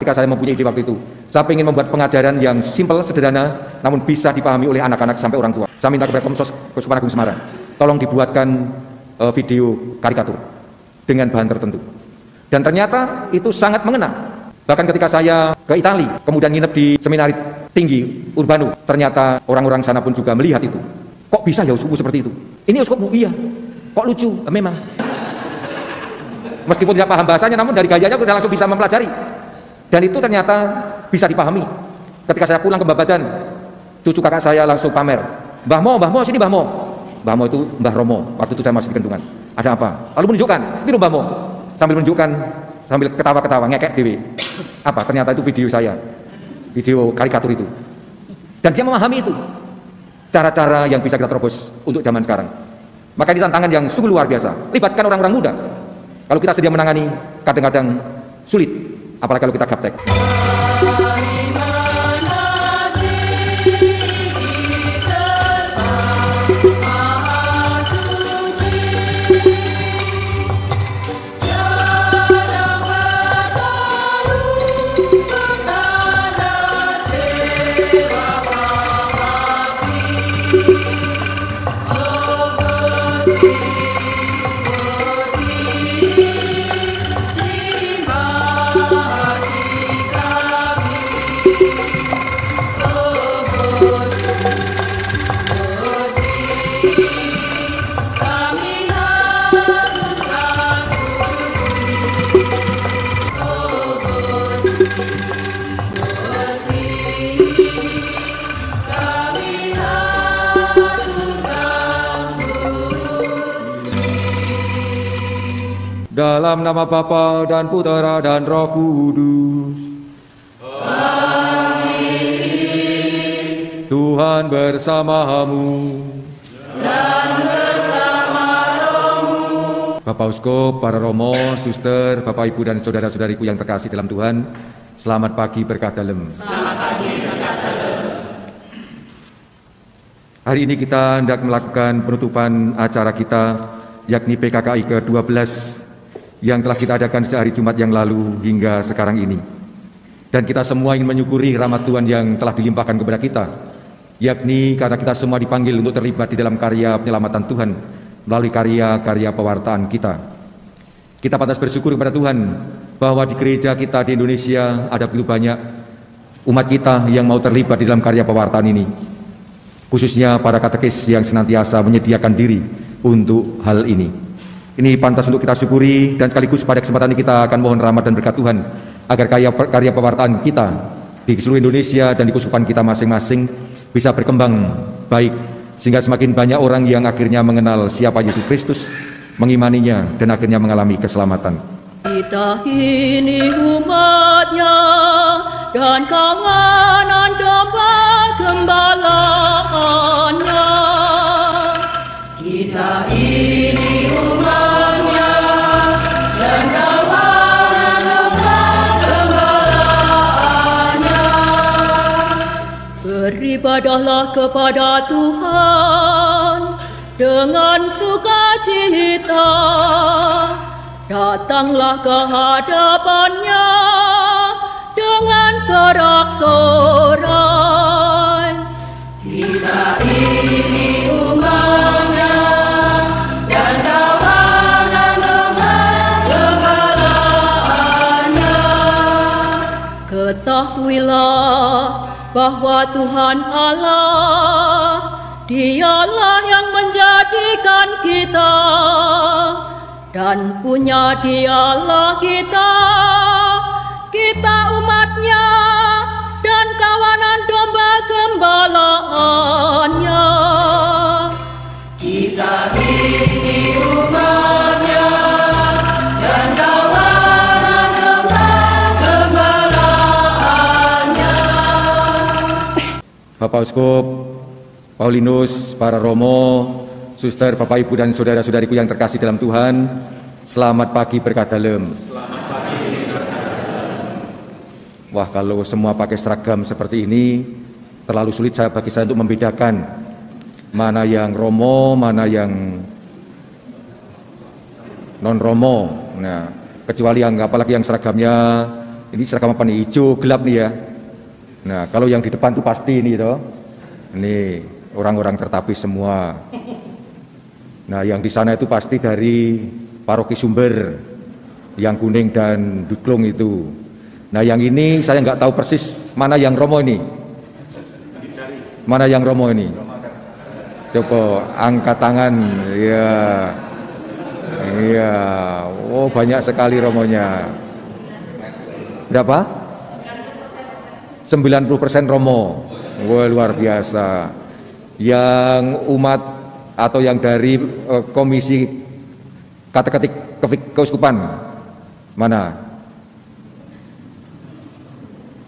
Ketika saya mempunyai ide waktu itu, saya ingin membuat pengajaran yang simpel, sederhana, namun bisa dipahami oleh anak-anak sampai orang tua. Saya minta kepada Komsos Keuskupan Agung Semarang, tolong dibuatkan video karikatur dengan bahan tertentu. Dan ternyata itu sangat mengena. Bahkan ketika saya ke Italia, kemudian nginep di seminari tinggi Urbano, ternyata orang-orang sana pun juga melihat itu. Kok bisa ya uskupmu seperti itu? Ini uskupmu? Iya. Kok lucu? Memang. Meskipun tidak paham bahasanya, namun dari gayanya sudah langsung bisa mempelajari. Dan itu ternyata bisa dipahami. Ketika saya pulang ke Babadan, cucu kakak saya langsung pamer. Mbah Mo, sini Mbah Mo. Mbah Mo itu Mbah Romo. Waktu itu saya masih di Kendungan. Ada apa? Lalu menunjukkan, itu Mbah Mo. Sambil menunjukkan, sambil ketawa-ketawa, ngekek dewe. Apa? Ternyata itu video saya. Video karikatur itu. Dan dia memahami itu. Cara-cara yang bisa kita terobos untuk zaman sekarang. Maka ini tantangan yang sungguh luar biasa. Libatkan orang-orang muda. Kalau kita sedia menangani, kadang-kadang sulit. Apalagi kalau kita gaptek. Dalam nama Bapa dan Putera dan Roh Kudus. Amin. Tuhan bersamamu dan bersama rohmu. Bapak Uskup, para Romo, Suster, Bapak Ibu dan saudara-saudariku yang terkasih dalam Tuhan, selamat pagi berkah dalem. Selamat pagi berkah dalem. Hari ini kita hendak melakukan penutupan acara kita, yakni PKKI ke-12 yang telah kita adakan sejak hari Jumat yang lalu hingga sekarang ini. Dan kita semua ingin menyukuri rahmat Tuhan yang telah dilimpahkan kepada kita, yakni karena kita semua dipanggil untuk terlibat di dalam karya penyelamatan Tuhan melalui karya-karya pewartaan kita. Kita pantas bersyukur kepada Tuhan bahwa di gereja kita di Indonesia ada begitu banyak umat kita yang mau terlibat di dalam karya pewartaan ini, khususnya para katekis yang senantiasa menyediakan diri untuk hal ini. Ini pantas untuk kita syukuri, dan sekaligus pada kesempatan ini kita akan mohon rahmat dan berkat Tuhan agar karya pewartaan kita di seluruh Indonesia dan di keuskupan kita masing-masing bisa berkembang baik, sehingga semakin banyak orang yang akhirnya mengenal siapa Yesus Kristus, mengimaninya, dan akhirnya mengalami keselamatan. Kita ini umatnya dan kawanan domba gembalaannya. Kita ini umatnya dan kawanan domba gembalaannya. Beribadahlah kepada Tuhan dengan sukacita. Datanglah ke hadapannya dengan sorak-sorai. Kita ini umatnya dan kawanan domba gembalaannya. Ketahuilah bahwa Tuhan Allah, Dialah yang menjadikan kita, dan punya Dialah kita, kita umatnya dan kawanan domba gembalaannya. Kita ini umatnya dan kawanan domba gembalaannya. Bapak Uskup, Paulinus, para Romo, Suster, Bapak Ibu dan saudara-saudariku yang terkasih dalam Tuhan, selamat pagi berkah dalem. Selamat pagi berkah dalem. Wah, kalau semua pakai seragam seperti ini, terlalu sulit bagi saya untuk membedakan mana yang Romo, mana yang non-Romo. Nah, kecuali yang apalagi yang seragamnya Ini seragam apa nih? Hijau gelap nih ya. Nah, kalau yang di depan tuh pasti ini toh. Ini orang-orang tertapis semua. Nah, yang di sana itu pasti dari Paroki Sumber, yang kuning dan duklung itu. Nah, yang ini saya nggak tahu persis mana yang Romo ini. Mana yang Romo ini? Coba angkat tangan. Iya. Iya. Oh, banyak sekali Romonya. Berapa? 90% Romo. Wah, luar biasa. Yang umat atau yang dari komisi kateketik keuskupan mana?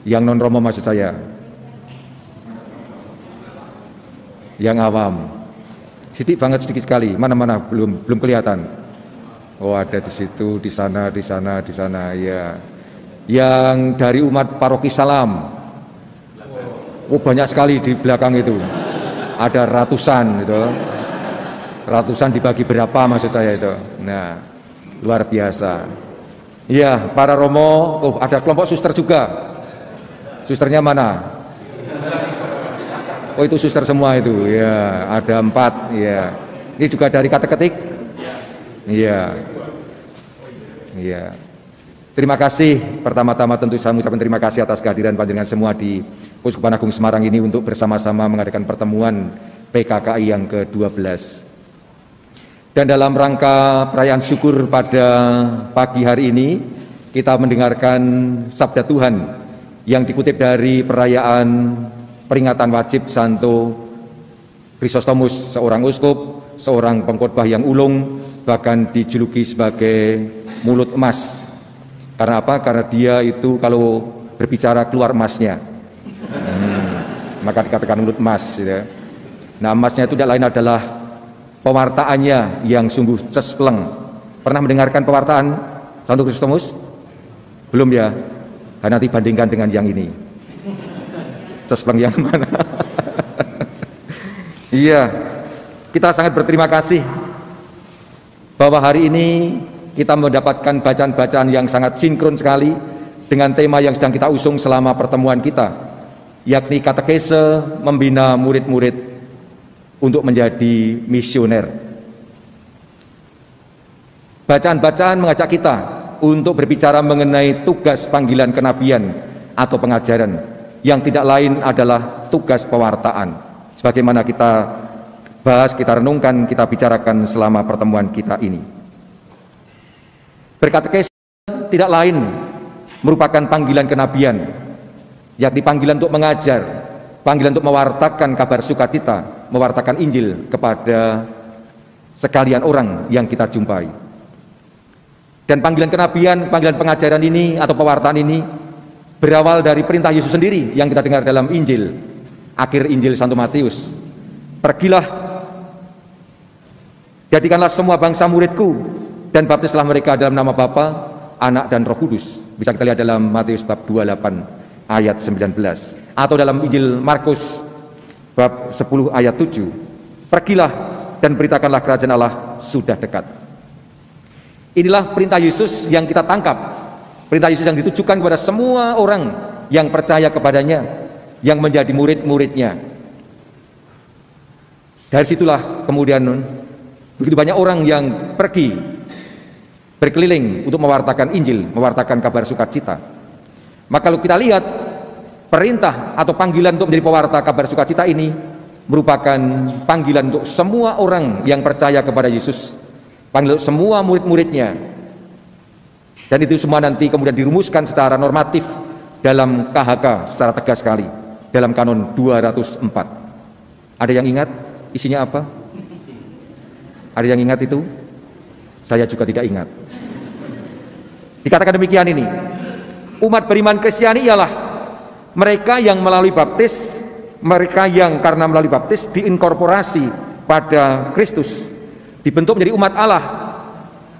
Yang non Romo maksud saya. Yang awam. Sedikit sekali. Mana-mana belum kelihatan. Oh, ada di situ, di sana, ya. Yang dari umat Paroki Salam. Oh, banyak sekali di belakang itu. Ada ratusan gitu. Ratusan dibagi berapa maksud saya itu. Nah, luar biasa. Iya, para Romo. Oh, ada kelompok suster juga. Susternya mana? Oh, itu suster semua itu. Ya, ada 4. Ya. Ini juga dari kateketik. Iya. Iya. Terima kasih. Pertama-tama tentu saya mengucapkan terima kasih atas kehadiran panjenengan semua di Keuskupan Agung Semarang ini untuk bersama-sama mengadakan pertemuan PKKI yang ke-12. Dan dalam rangka perayaan syukur pada pagi hari ini, kita mendengarkan sabda Tuhan yang dikutip dari perayaan peringatan wajib Santo Chrysostomus, seorang uskup, seorang pengkhotbah yang ulung, bahkan dijuluki sebagai mulut emas. Karena apa? Karena dia itu kalau berbicara keluar emasnya. Maka dikatakan mulut emas. Gitu. Nah, emasnya itu tidak lain adalah pewartaannya yang sungguh cespleng. Pernah mendengarkan pewartaan Santo Chrysostomus? Belum ya? Nah, nanti bandingkan dengan yang ini. Cespleng yang mana? Iya, kita sangat berterima kasih bahwa hari ini kita mendapatkan bacaan-bacaan yang sangat sinkron sekali dengan tema yang sedang kita usung selama pertemuan kita, yakni katekese membina murid-murid untuk menjadi misioner. Bacaan-bacaan mengajak kita untuk berbicara mengenai tugas panggilan kenabian atau pengajaran yang tidak lain adalah tugas pewartaan. Sebagaimana kita bahas, kita renungkan, kita bicarakan selama pertemuan kita ini. Berkatekese tidak lain merupakan panggilan kenabian, yakni panggilan untuk mengajar, panggilan untuk mewartakan kabar sukacita, mewartakan Injil kepada sekalian orang yang kita jumpai. Dan panggilan kenabian, panggilan pengajaran ini atau pewartaan ini berawal dari perintah Yesus sendiri yang kita dengar dalam Injil, akhir Injil Santo Matius. Pergilah, jadikanlah semua bangsa muridku, dan baptislah mereka dalam nama Bapa, Anak dan Roh Kudus. Bisa kita lihat dalam Matius bab 28 ayat 19. Atau dalam Injil Markus bab 10 ayat 7. Pergilah dan beritakanlah kerajaan Allah sudah dekat. Inilah perintah Yesus yang kita tangkap. Perintah Yesus yang ditujukan kepada semua orang yang percaya kepadanya, yang menjadi murid-muridnya. Dari situlah kemudian begitu banyak orang yang pergi berkeliling untuk mewartakan Injil, mewartakan kabar sukacita. Maka kalau kita lihat perintah atau panggilan untuk menjadi pewarta kabar sukacita ini merupakan panggilan untuk semua orang yang percaya kepada Yesus, panggilan untuk semua murid-muridnya. Dan itu semua nanti kemudian dirumuskan secara normatif dalam KHK secara tegas sekali dalam kanon 204. Ada yang ingat isinya apa? Ada yang ingat itu? Saya juga tidak ingat. Dikatakan demikian ini, umat beriman Kristiani ialah mereka yang melalui baptis, mereka yang karena melalui baptis diinkorporasi pada Kristus, dibentuk menjadi umat Allah,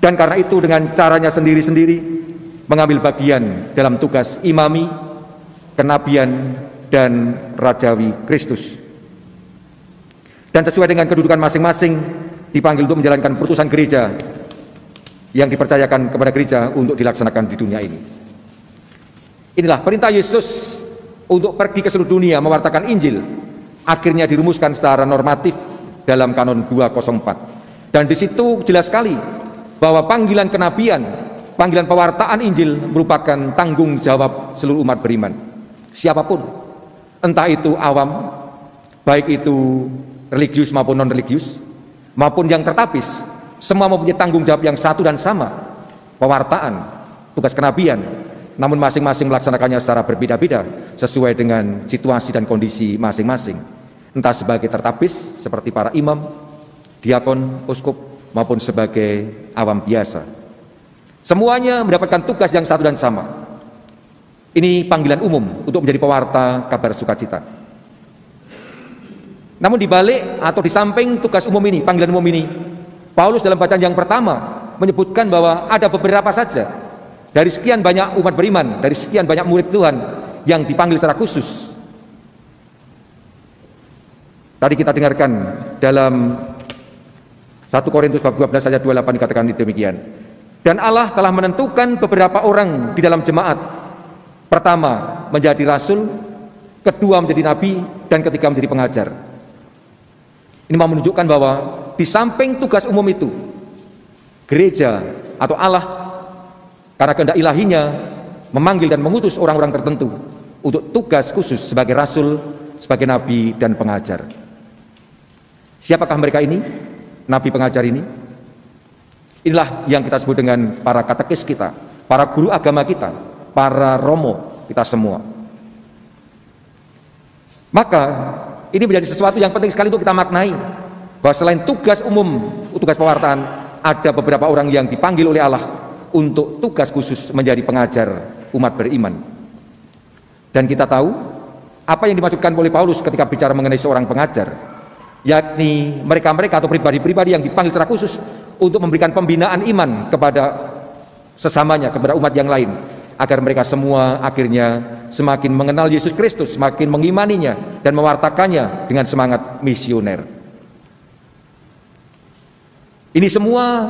dan karena itu dengan caranya sendiri-sendiri mengambil bagian dalam tugas imami, kenabian, dan rajawi Kristus. Dan sesuai dengan kedudukan masing-masing dipanggil untuk menjalankan putusan gereja yang dipercayakan kepada gereja untuk dilaksanakan di dunia ini. Inilah perintah Yesus untuk pergi ke seluruh dunia mewartakan Injil, akhirnya dirumuskan secara normatif dalam kanon 204. Dan di situ jelas sekali bahwa panggilan kenabian, panggilan pewartaan Injil merupakan tanggung jawab seluruh umat beriman. Siapapun, entah itu awam, baik itu religius maupun non-religius, maupun yang tertapis, semua mempunyai tanggung jawab yang satu dan sama, pewartaan, tugas kenabian, namun masing-masing melaksanakannya secara berbeda-beda sesuai dengan situasi dan kondisi masing-masing, entah sebagai tertapis seperti para imam, diakon, uskup, maupun sebagai awam biasa. Semuanya mendapatkan tugas yang satu dan sama. Ini panggilan umum untuk menjadi pewarta kabar sukacita. Namun di balik atau di samping tugas umum ini, panggilan umum ini, Paulus dalam bacaan yang pertama menyebutkan bahwa ada beberapa saja dari sekian banyak umat beriman, dari sekian banyak murid Tuhan yang dipanggil secara khusus. Tadi kita dengarkan dalam 1 Korintus bab 12 ayat 28 dikatakan demikian. Dan Allah telah menentukan beberapa orang di dalam jemaat. Pertama menjadi rasul, kedua menjadi nabi, dan ketiga menjadi pengajar. Ini mau menunjukkan bahwa di samping tugas umum itu, gereja atau Allah karena kehendak ilahinya memanggil dan mengutus orang-orang tertentu untuk tugas khusus sebagai rasul, sebagai nabi dan pengajar. Siapakah mereka ini? Nabi pengajar ini? Inilah yang kita sebut dengan para katekis kita, para guru agama kita, para romo kita semua. Maka ini menjadi sesuatu yang penting sekali untuk kita maknai, bahwa selain tugas umum, tugas pewartaan, ada beberapa orang yang dipanggil oleh Allah untuk tugas khusus menjadi pengajar umat beriman. Dan kita tahu apa yang dimaksudkan oleh Paulus ketika bicara mengenai seorang pengajar, yakni mereka-mereka atau pribadi-pribadi yang dipanggil secara khusus untuk memberikan pembinaan iman kepada sesamanya, kepada umat yang lain, agar mereka semua akhirnya semakin mengenal Yesus Kristus, semakin mengimaninya dan mewartakannya dengan semangat misioner. Ini semua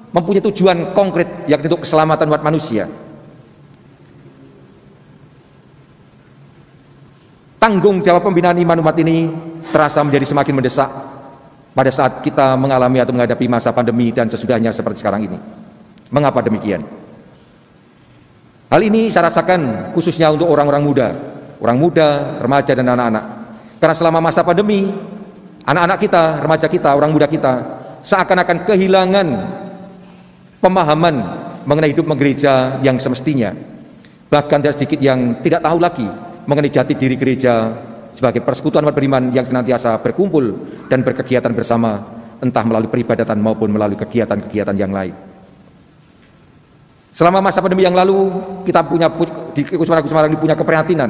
mempunyai tujuan konkret, yakni untuk keselamatan umat manusia. Tanggung jawab pembinaan iman umat ini terasa menjadi semakin mendesak pada saat kita mengalami atau menghadapi masa pandemi dan sesudahnya seperti sekarang ini. Mengapa demikian? Hal ini saya rasakan khususnya untuk orang-orang muda, remaja dan anak-anak. Karena selama masa pandemi, anak-anak kita, remaja kita, orang muda kita seakan-akan kehilangan pemahaman mengenai hidup gereja yang semestinya. Bahkan tidak sedikit yang tidak tahu lagi mengenai jati diri gereja sebagai persekutuan umat beriman yang senantiasa berkumpul dan berkegiatan bersama, entah melalui peribadatan maupun melalui kegiatan-kegiatan yang lain. Selama masa pandemi yang lalu, kita di Kusuma Semarang punya keprihatinan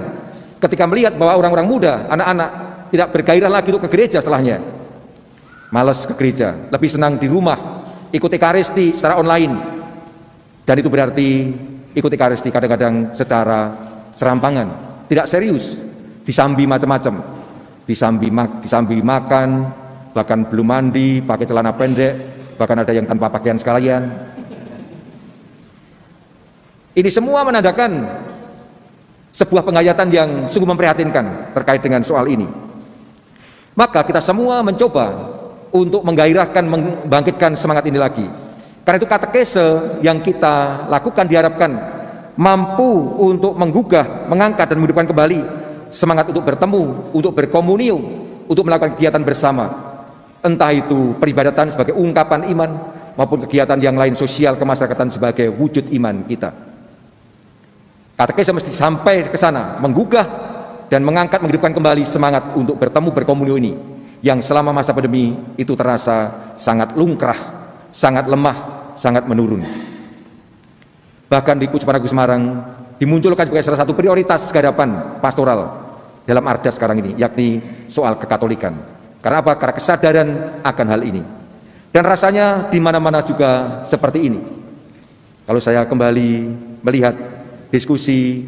ketika melihat bahwa orang-orang muda, anak-anak tidak bergairah lagi untuk ke gereja setelahnya. Malas ke gereja, lebih senang di rumah, ikut ekaristi secara online. Dan itu berarti ikut ekaristi kadang-kadang secara serampangan, tidak serius, disambi macam-macam, disambi makan, bahkan belum mandi, pakai celana pendek, bahkan ada yang tanpa pakaian sekalian. Ini semua menandakan sebuah penghayatan yang sungguh memprihatinkan terkait dengan soal ini. Maka kita semua mencoba untuk menggairahkan, membangkitkan semangat ini lagi. Karena itu katekese yang kita lakukan diharapkan mampu untuk menggugah, mengangkat dan menghidupkan kembali semangat untuk bertemu, untuk berkomunium, untuk melakukan kegiatan bersama. Entah itu peribadatan sebagai ungkapan iman maupun kegiatan yang lain sosial kemasyarakatan sebagai wujud iman kita. Katekese mesti sampai ke sana, menggugah dan mengangkat, menghidupkan kembali semangat untuk bertemu, berkomunium ini, yang selama masa pandemi itu terasa sangat lungkrah, sangat lemah, sangat menurun. Bahkan di Kusuma Semarang dimunculkan sebagai salah satu prioritas garapan pastoral dalam Arda sekarang ini, yakni soal kekatolikan. Karena apa? Karena kesadaran akan hal ini. Dan rasanya di mana-mana juga seperti ini. Kalau saya kembali melihat diskusi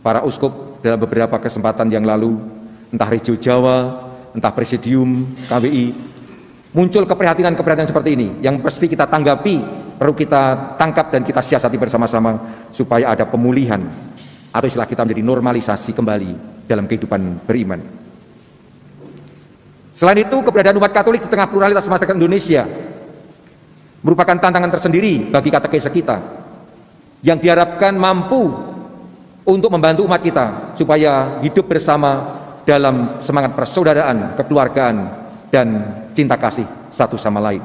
para uskup dalam beberapa kesempatan yang lalu, entah Regio Jawa, entah Presidium KWI, muncul keprihatinan-keprihatinan seperti ini yang pasti kita tanggapi, perlu kita tangkap dan kita siasati bersama-sama supaya ada pemulihan atau istilah kita menjadi normalisasi kembali dalam kehidupan beriman. Selain itu, keberadaan umat Katolik di tengah pluralitas masyarakat Indonesia merupakan tantangan tersendiri bagi katekese kita yang diharapkan mampu untuk membantu umat kita supaya hidup bersama dalam semangat persaudaraan, kekeluargaan, dan cinta kasih satu sama lain.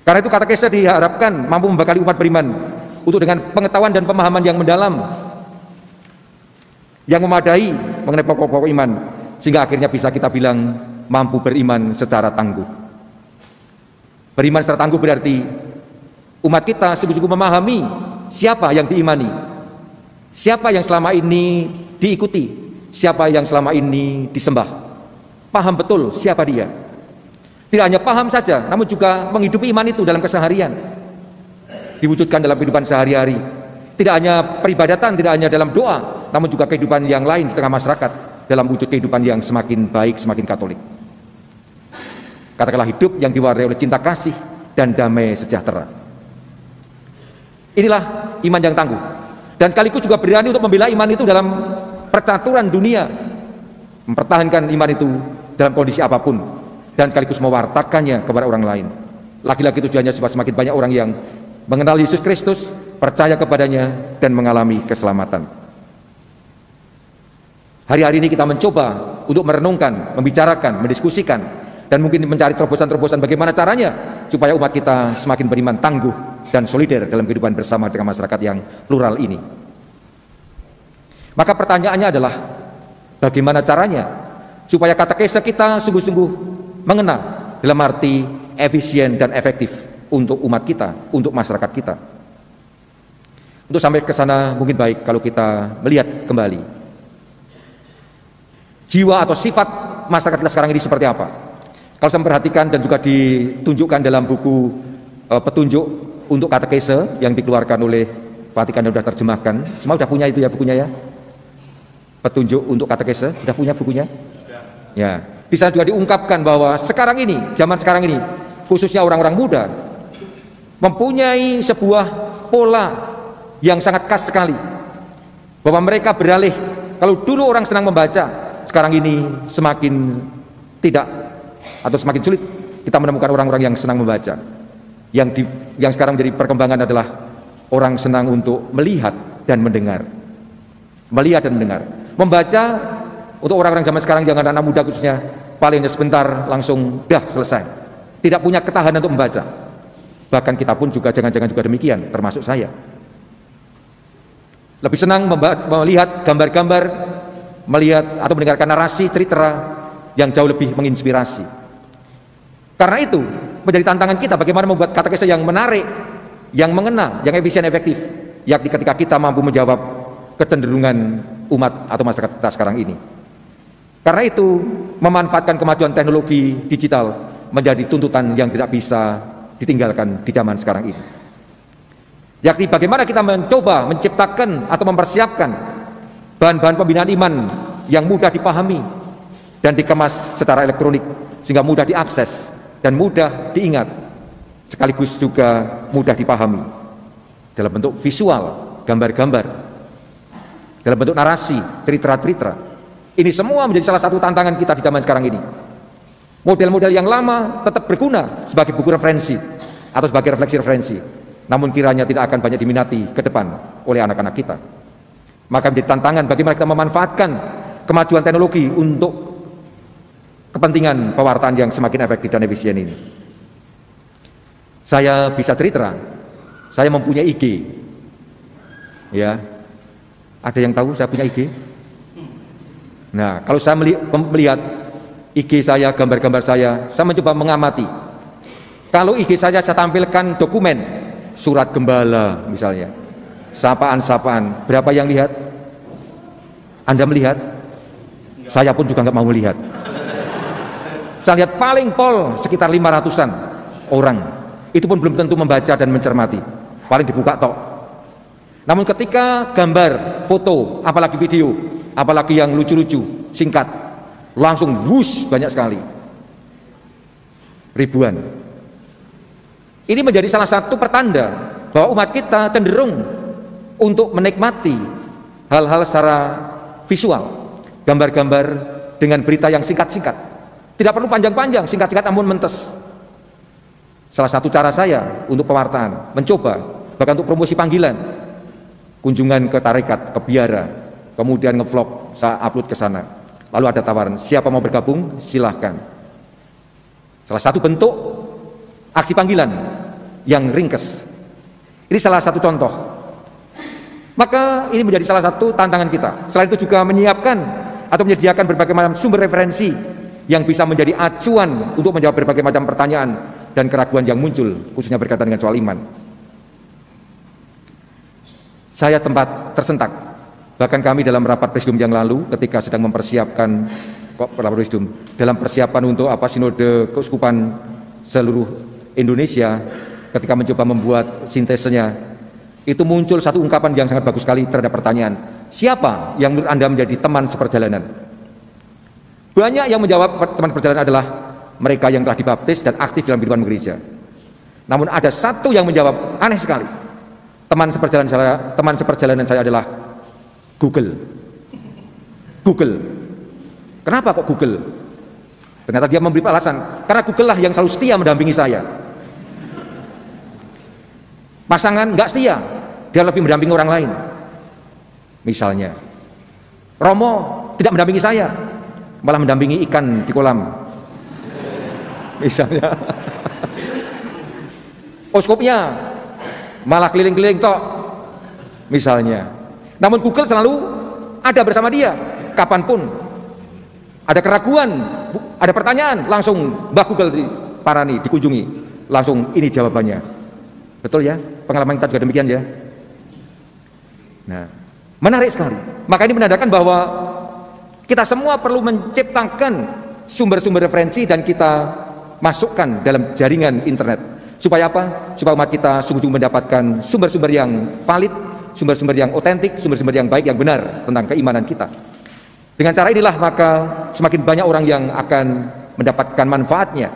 Karena itu katekese diharapkan mampu membekali umat beriman untuk dengan pengetahuan dan pemahaman yang mendalam, yang memadai mengenai pokok-pokok iman, sehingga akhirnya bisa kita bilang mampu beriman secara tangguh. Beriman secara tangguh berarti umat kita sungguh-sungguh memahami siapa yang diimani, siapa yang selama ini diikuti, siapa yang selama ini disembah. Paham betul siapa dia. Tidak hanya paham saja, namun juga menghidupi iman itu dalam keseharian, diwujudkan dalam kehidupan sehari-hari. Tidak hanya peribadatan, tidak hanya dalam doa, namun juga kehidupan yang lain di tengah masyarakat dalam wujud kehidupan yang semakin baik, semakin Katolik. Katakanlah hidup yang diwarnai oleh cinta kasih dan damai sejahtera. Inilah iman yang tangguh, dan sekaligus juga berani untuk membela iman itu dalam percaturan dunia, mempertahankan iman itu dalam kondisi apapun, dan sekaligus mewartakannya kepada orang lain. Lagi-lagi tujuannya supaya semakin banyak orang yang mengenal Yesus Kristus, percaya kepadanya, dan mengalami keselamatan. Hari-hari ini kita mencoba untuk merenungkan, membicarakan, mendiskusikan, dan mungkin mencari terobosan-terobosan bagaimana caranya supaya umat kita semakin beriman tangguh dan solider dalam kehidupan bersama dengan masyarakat yang plural ini. Maka pertanyaannya adalah, bagaimana caranya supaya katekese kita sungguh-sungguh mengena dalam arti efisien dan efektif untuk umat kita, untuk masyarakat kita. Untuk sampai ke sana mungkin baik kalau kita melihat kembali jiwa atau sifat masyarakat kita sekarang ini seperti apa. Kalau saya memperhatikan dan juga ditunjukkan dalam buku petunjuk untuk katekese yang dikeluarkan oleh Vatikan dan sudah terjemahkan, semua sudah punya itu ya bukunya ya. Petunjuk untuk katekese, sudah punya bukunya? Ya, bisa juga diungkapkan bahwa sekarang ini, zaman sekarang ini, khususnya orang-orang muda, mempunyai sebuah pola yang sangat khas sekali, bahwa mereka beralih. Kalau dulu orang senang membaca, sekarang ini semakin tidak, atau semakin sulit kita menemukan orang-orang yang senang membaca. Yang sekarang jadi perkembangan adalah orang senang untuk melihat dan mendengar. Melihat dan mendengar. Membaca untuk orang-orang zaman sekarang, jangan anak muda khususnya, paling sebentar langsung dah selesai. Tidak punya ketahanan untuk membaca. Bahkan kita pun juga jangan-jangan juga demikian, termasuk saya. Lebih senang melihat gambar-gambar, melihat atau mendengarkan narasi, cerita yang jauh lebih menginspirasi. Karena itu menjadi tantangan kita bagaimana membuat katekese yang menarik, yang mengena, yang efisien, efektif, yakni ketika kita mampu menjawab kecenderungan umat atau masyarakat kita sekarang ini. Karena itu memanfaatkan kemajuan teknologi digital menjadi tuntutan yang tidak bisa ditinggalkan di zaman sekarang ini. Yakni bagaimana kita mencoba menciptakan atau mempersiapkan bahan-bahan pembinaan iman yang mudah dipahami dan dikemas secara elektronik sehingga mudah diakses dan mudah diingat, sekaligus juga mudah dipahami dalam bentuk visual, gambar-gambar, dalam bentuk narasi, cerita-cerita. Ini semua menjadi salah satu tantangan kita di zaman sekarang ini. Model-model yang lama tetap berguna sebagai buku referensi atau sebagai refleksi-referensi, namun kiranya tidak akan banyak diminati ke depan oleh anak-anak kita. Maka menjadi tantangan bagaimana kita memanfaatkan kemajuan teknologi untuk kepentingan pewartaan yang semakin efektif dan efisien ini. Saya bisa cerita, saya mempunyai IG. Ya, ada yang tahu saya punya IG? Nah, kalau saya melihat IG saya, gambar-gambar saya mencoba mengamati. Kalau IG saya tampilkan dokumen, surat gembala misalnya, sapaan-sapaan, berapa yang lihat? Anda melihat? Saya pun juga nggak mau melihat. Saya lihat paling pol sekitar 500-an orang. Itu pun belum tentu membaca dan mencermati. Paling dibuka tok. Namun ketika gambar, foto, apalagi video, apalagi yang lucu-lucu, singkat, langsung wush banyak sekali. Ribuan. Ini menjadi salah satu pertanda bahwa umat kita cenderung untuk menikmati hal-hal secara visual, gambar-gambar dengan berita yang singkat-singkat. Tidak perlu panjang-panjang, singkat-singkat namun mentes. Salah satu cara saya untuk pewartaan, mencoba, bahkan untuk promosi panggilan, kunjungan ke tarekat, ke biara, kemudian ngevlog, saya upload ke sana. Lalu ada tawaran, siapa mau bergabung, silahkan. Salah satu bentuk aksi panggilan yang ringkes. Ini salah satu contoh. Maka ini menjadi salah satu tantangan kita. Selain itu juga menyiapkan atau menyediakan berbagai macam sumber referensi yang bisa menjadi acuan untuk menjawab berbagai macam pertanyaan dan keraguan yang muncul, khususnya berkaitan dengan soal iman. Saya tempat tersentak. Bahkan kami dalam rapat presidium yang lalu, ketika sedang mempersiapkan rapat presidium dalam persiapan untuk sinode keuskupan seluruh Indonesia, ketika mencoba membuat sintesenya, itu muncul satu ungkapan yang sangat bagus sekali terhadap pertanyaan, siapa yang menurut Anda menjadi teman seperjalanan? Banyak yang menjawab teman seperjalanan adalah mereka yang telah dibaptis dan aktif dalam kehidupan gereja. Namun ada satu yang menjawab aneh sekali, teman seperjalanan saya adalah Google. Kenapa kok Google? Ternyata dia memberi alasan, karena Google lah yang selalu setia mendampingi saya. Pasangan nggak setia, dia lebih mendampingi orang lain. Misalnya, Romo tidak mendampingi saya, malah mendampingi ikan di kolam. Misalnya, Oskopnya malah keliling-keliling tok. Misalnya, namun Google selalu ada bersama dia, kapanpun ada keraguan, ada pertanyaan, langsung Mbak Google diparani, dikunjungi, langsung ini jawabannya. Betul ya? Pengalaman kita juga demikian ya. Nah, menarik sekali. Maka ini menandakan bahwa kita semua perlu menciptakan sumber-sumber referensi dan kita masukkan dalam jaringan internet. Supaya apa? Supaya umat kita sungguh-sungguh mendapatkan sumber-sumber yang valid, sumber-sumber yang otentik, sumber-sumber yang baik, yang benar tentang keimanan kita. Dengan cara inilah maka semakin banyak orang yang akan mendapatkan manfaatnya,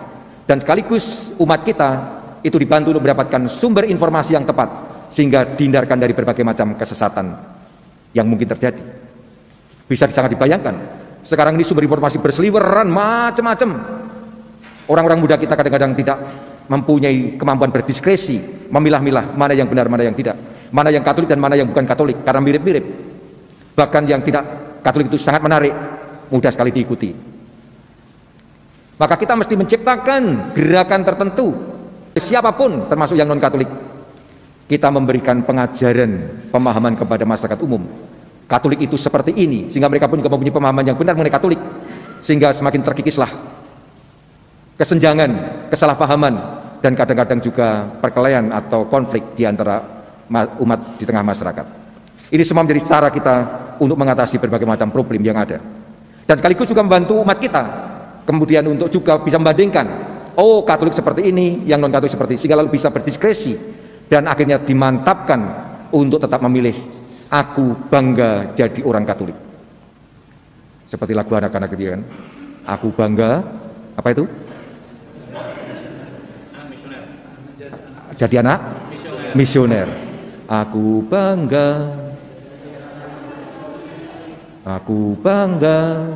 dan sekaligus umat kita itu dibantu untuk mendapatkan sumber informasi yang tepat sehingga dihindarkan dari berbagai macam kesesatan yang mungkin terjadi. Bisa sangat dibayangkan sekarang ini sumber informasi berseliweran macam-macam. Orang-orang muda kita kadang-kadang tidak mempunyai kemampuan berdiskresi, memilah-milah mana yang benar, mana yang tidak, mana yang Katolik dan mana yang bukan Katolik, karena mirip-mirip. Bahkan yang tidak Katolik itu sangat menarik, mudah sekali diikuti. Maka kita mesti menciptakan gerakan tertentu, siapapun termasuk yang non-Katolik, kita memberikan pengajaran, pemahaman kepada masyarakat umum. Katolik itu seperti ini, sehingga mereka pun juga mempunyai pemahaman yang benar mengenai Katolik, sehingga semakin terkikislah kesenjangan, kesalahpahaman, dan kadang-kadang juga perkelahian atau konflik di antara umat di tengah masyarakat. Ini semua menjadi cara kita untuk mengatasi berbagai macam problem yang ada, dan sekaligus juga membantu umat kita kemudian untuk juga bisa membandingkan, oh Katolik seperti ini, yang non Katolik seperti ini, sehingga lalu bisa berdiskresi dan akhirnya dimantapkan untuk tetap memilih, aku bangga jadi orang Katolik. Seperti lagu anak-anak itu kan, aku bangga apa itu? Jadi anak misioner. Aku bangga, aku bangga.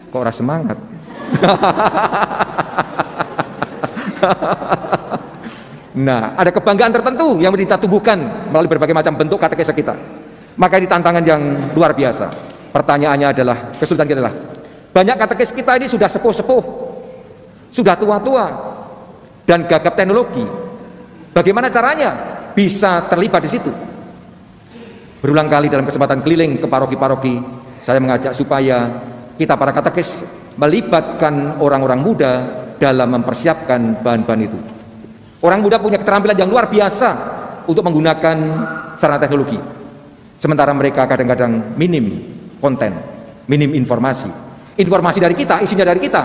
Kok rasa semangat? Nah, ada kebanggaan tertentu yang kita tubuhkan melalui berbagai macam bentuk katekese kita. Maka ini tantangan yang luar biasa. Pertanyaannya adalah, kesulitan kita adalah, banyak katekes kita ini sudah sepuh-sepuh, sudah tua-tua, dan gagap teknologi. Bagaimana caranya bisa terlibat di situ? Berulang kali dalam kesempatan keliling ke paroki-paroki, saya mengajak supaya kita para katekis melibatkan orang-orang muda dalam mempersiapkan bahan-bahan itu. Orang muda punya keterampilan yang luar biasa untuk menggunakan sarana teknologi, sementara mereka kadang-kadang minim konten, minim informasi. Informasi dari kita, isinya dari kita,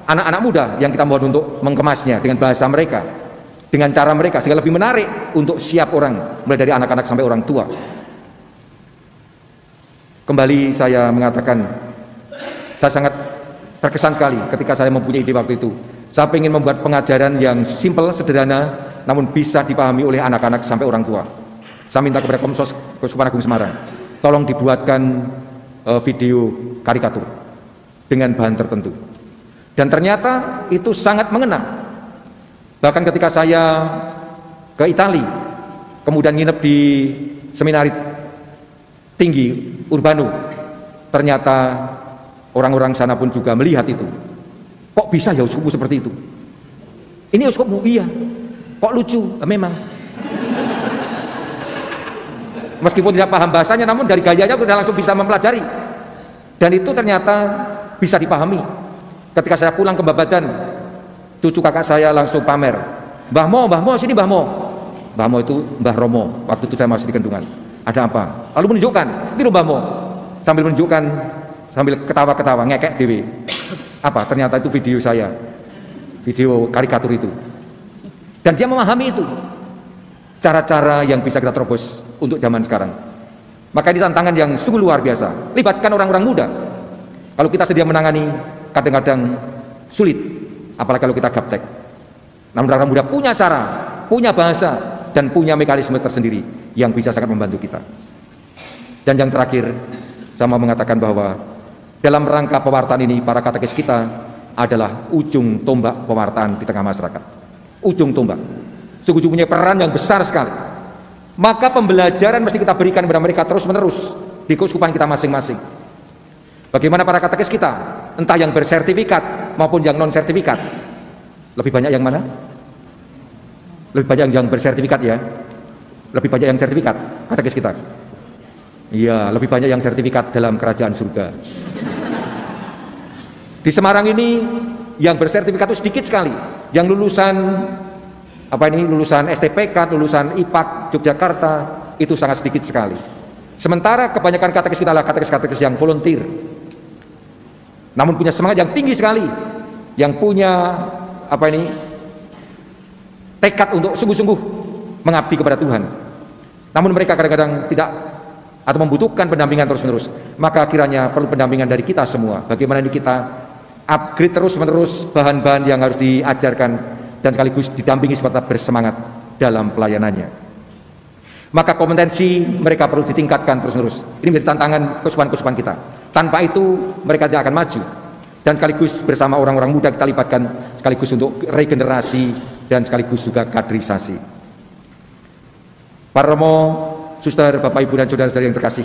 anak-anak muda yang kita mohon untuk mengemasnya dengan bahasa mereka, dengan cara mereka, sehingga lebih menarik untuk siap orang, mulai dari anak-anak sampai orang tua. Kembali saya mengatakan, saya sangat terkesan sekali ketika saya mempunyai ide waktu itu. Saya ingin membuat pengajaran yang simpel, sederhana, namun bisa dipahami oleh anak-anak sampai orang tua. Saya minta kepada Komsos Keuskupan Agung Semarang, tolong dibuatkan video karikatur dengan bahan tertentu. Dan ternyata itu sangat mengena. Bahkan ketika saya ke Italia, kemudian nginep di seminari tinggi Urbano, ternyata orang-orang sana pun juga melihat itu. Kok bisa ya uskupmu seperti itu? Ini uskupmu? Iya. Kok lucu? Memang. Meskipun tidak paham bahasanya, namun dari gayanya sudah langsung bisa mempelajari. Dan itu ternyata bisa dipahami. Ketika saya pulang ke Babadan, cucu kakak saya langsung pamer, Mbah Mo, sini Mbah Mo. Mbah Mo itu Mbah Romo, waktu itu saya masih di Kendungan. Ada apa? Lalu menunjukkan, itu Mbah Mo. Sambil menunjukkan, sambil ketawa-ketawa, ngekek dewe. Apa? Ternyata itu video saya, video karikatur itu. Dan dia memahami itu, cara-cara yang bisa kita terobos untuk zaman sekarang. Maka ini tantangan yang sungguh luar biasa. Libatkan orang-orang muda. Kalau kita sedia menangani, kadang-kadang sulit, apalagi kalau kita gaptek. Namun orang-orang muda punya cara, punya bahasa, dan punya mekanisme tersendiri yang bisa sangat membantu kita. Dan yang terakhir, saya mau mengatakan bahwa dalam rangka pewartaan ini, para katekis kita adalah ujung tombak pewartaan di tengah masyarakat. Ujung tombak. Sungguh punya peran yang besar sekali. Maka pembelajaran mesti kita berikan kepada mereka terus-menerus di keuskupan kita masing-masing. Bagaimana para katekis kita, entah yang bersertifikat maupun yang non-sertifikat. Lebih banyak yang mana? Lebih banyak yang bersertifikat ya. Lebih banyak yang sertifikat katekis kita. Iya, lebih banyak yang sertifikat dalam kerajaan surga. Di Semarang ini yang bersertifikat itu sedikit sekali. Yang lulusan lulusan STPK, lulusan IPAK Yogyakarta itu sangat sedikit sekali. Sementara kebanyakan katekis kita adalah katekis-katekis yang volunteer. Namun punya semangat yang tinggi sekali, yang punya tekad untuk sungguh-sungguh mengabdi kepada Tuhan. Namun mereka kadang-kadang tidak atau membutuhkan pendampingan terus-menerus. Maka kiranya perlu pendampingan dari kita semua. Bagaimana ini kita upgrade terus-menerus bahan-bahan yang harus diajarkan dan sekaligus didampingi serta bersemangat dalam pelayanannya. Maka kompetensi mereka perlu ditingkatkan terus-menerus. Ini menjadi tantangan keuskupan-keuskupan kita. Tanpa itu mereka tidak akan maju. Dan sekaligus bersama orang-orang muda kita libatkan sekaligus untuk regenerasi dan sekaligus juga kaderisasi. Para Romo, Suster, Bapak, Ibu, dan saudara-saudara yang terkasih,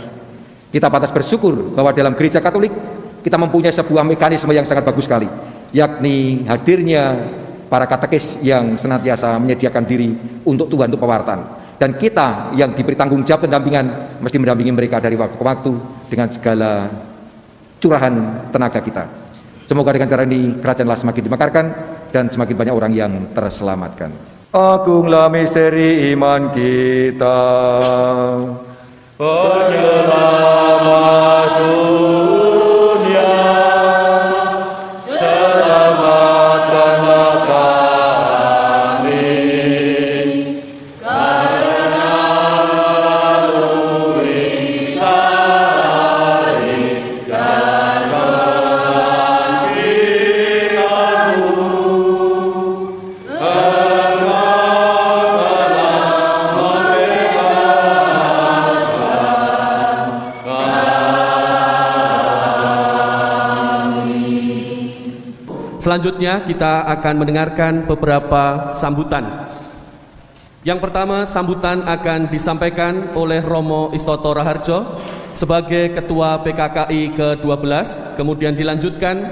kita pantas bersyukur bahwa dalam Gereja Katolik kita mempunyai sebuah mekanisme yang sangat bagus sekali, yakni hadirnya para katekis yang senantiasa menyediakan diri untuk Tuhan, untuk pewartaan. Dan kita yang diberi tanggung jawab pendampingan mesti mendampingi mereka dari waktu ke waktu dengan segala curahan tenaga kita. Semoga dengan cara ini kerajaan Allah semakin dimekarkan dan semakin banyak orang yang terselamatkan. Agunglah misteri iman kita. Penyelamat dunia, selamatkanlah kami, karena melalui salib dan kebangkitanmu, selanjutnya kita akan mendengarkan beberapa sambutan. Yang pertama, sambutan akan disampaikan oleh Romo Istoto Raharjo sebagai Ketua PKKI ke-12, kemudian dilanjutkan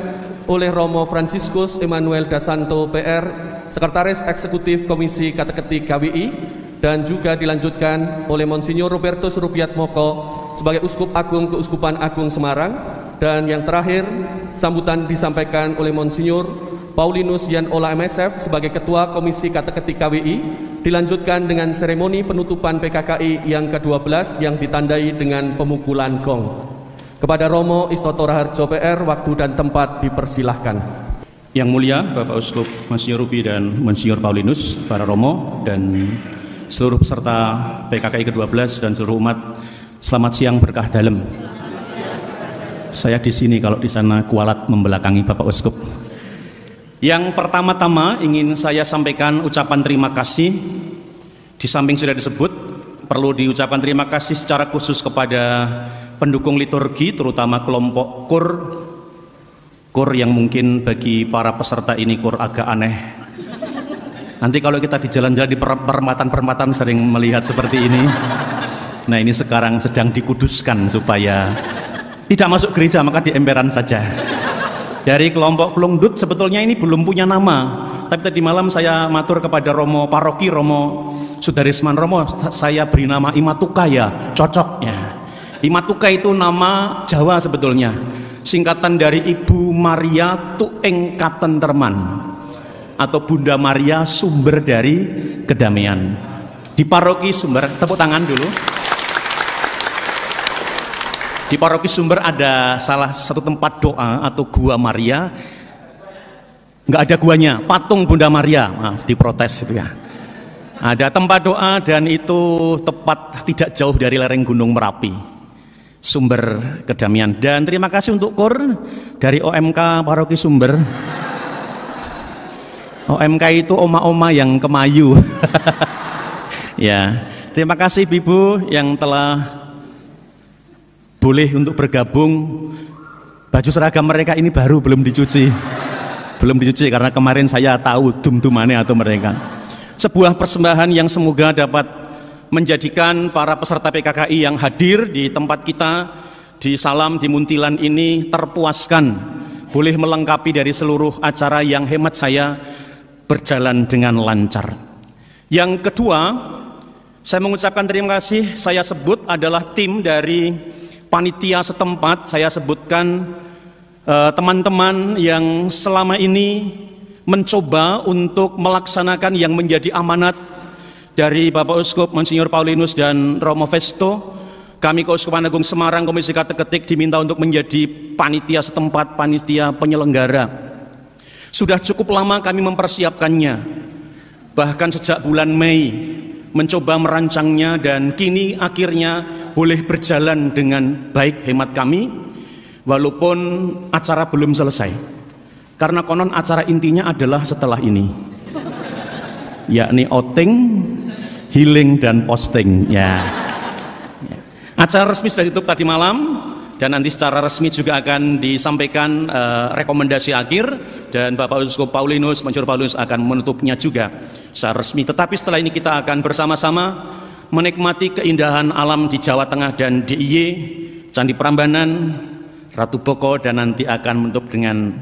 oleh Romo Franciscus Emmanuel Da Santo PR, Sekretaris Eksekutif Komisi Kateketik KWI, dan juga dilanjutkan oleh Monsinyur Robertus Rupiat Moko sebagai Uskup Agung Keuskupan Agung Semarang. Dan yang terakhir, sambutan disampaikan oleh Monsinyur Paulinus Yan Ola MSF sebagai Ketua Komisi Kateketik KWI, dilanjutkan dengan seremoni penutupan PKKI yang ke-12 yang ditandai dengan pemukulan gong. Kepada Romo Istoto Raharjo PR, waktu dan tempat dipersilahkan. Yang mulia Bapak Uskup Monsinyur Rupi dan Monsinyur Paulinus, para Romo dan seluruh peserta PKKI ke-12 dan seluruh umat, selamat siang berkah dalem. Saya di sini, kalau di sana kualat membelakangi Bapak Uskup. Yang pertama-tama ingin saya sampaikan ucapan terima kasih. Di samping sudah disebut perlu diucapkan terima kasih secara khusus kepada pendukung liturgi, terutama kelompok kur yang mungkin bagi para peserta ini kur agak aneh. Nanti kalau kita di jalan-jalan di perempatan-perempatan sering melihat seperti ini. Nah, ini sekarang sedang dikuduskan supaya tidak masuk gereja, maka di emperan saja. Dari kelompok Plungdut sebetulnya ini belum punya nama, tapi tadi malam saya matur kepada Romo Paroki, Romo Sudarisman Romo, saya beri nama Imatuka ya, cocok ya. Imatuka itu nama Jawa sebetulnya, singkatan dari Ibu Maria Tueng Katenterman atau Bunda Maria sumber dari kedamaian. Di Paroki Sumber, tepuk tangan dulu. Di Paroki Sumber ada salah satu tempat doa atau Gua Maria. Nggak ada guanya, patung Bunda Maria, maaf diprotes itu ya. Ada tempat doa dan itu tepat tidak jauh dari lereng Gunung Merapi, sumber kedamaian. Dan terima kasih untuk KUR dari OMK Paroki Sumber. OMK itu oma-oma yang kemayu. Ya, terima kasih Ibu yang telah boleh untuk bergabung. Baju seragam mereka ini baru belum dicuci karena kemarin saya tahu dum-dumannya atau mereka. Sebuah persembahan yang semoga dapat menjadikan para peserta PKKI yang hadir di tempat kita di Salam di Muntilan ini terpuaskan, boleh melengkapi dari seluruh acara yang hemat saya berjalan dengan lancar. Yang kedua, saya mengucapkan terima kasih, saya sebut adalah tim dari panitia setempat. Saya sebutkan teman-teman yang selama ini mencoba untuk melaksanakan yang menjadi amanat dari Bapak Uskup Monsinyur Paulinus dan Romo Festo. Kami Keuskupan Agung Semarang Komisi Kateketik diminta untuk menjadi panitia setempat, panitia penyelenggara. Sudah cukup lama kami mempersiapkannya, bahkan sejak bulan Mei mencoba merancangnya, dan kini akhirnya boleh berjalan dengan baik hemat kami, walaupun acara belum selesai. Karena konon acara intinya adalah setelah ini, yakni outing, healing, dan posting. Ya. Acara resmi sudah ditutup tadi malam, dan nanti secara resmi juga akan disampaikan rekomendasi akhir, dan Bapak Uskup Paulinus, Monsinyur Paulinus akan menutupnya juga secara resmi. Tetapi setelah ini kita akan bersama-sama menikmati keindahan alam di Jawa Tengah dan DIY, Candi Prambanan, Ratu Boko, dan nanti akan menutup dengan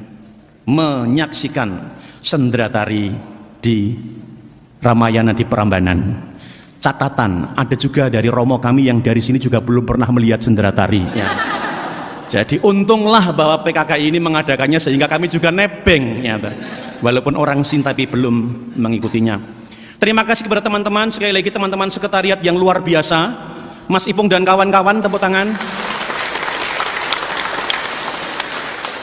menyaksikan sendratari di Ramayana di Prambanan. Catatan, ada juga dari Romo kami yang dari sini juga belum pernah melihat sendratari. Ya. Jadi untunglah bahwa PKKI ini mengadakannya sehingga kami juga nebeng, ya, walaupun orang sini tapi belum mengikutinya. Terima kasih kepada teman-teman, sekali lagi teman-teman sekretariat yang luar biasa, Mas Ipung dan kawan-kawan, tepuk tangan.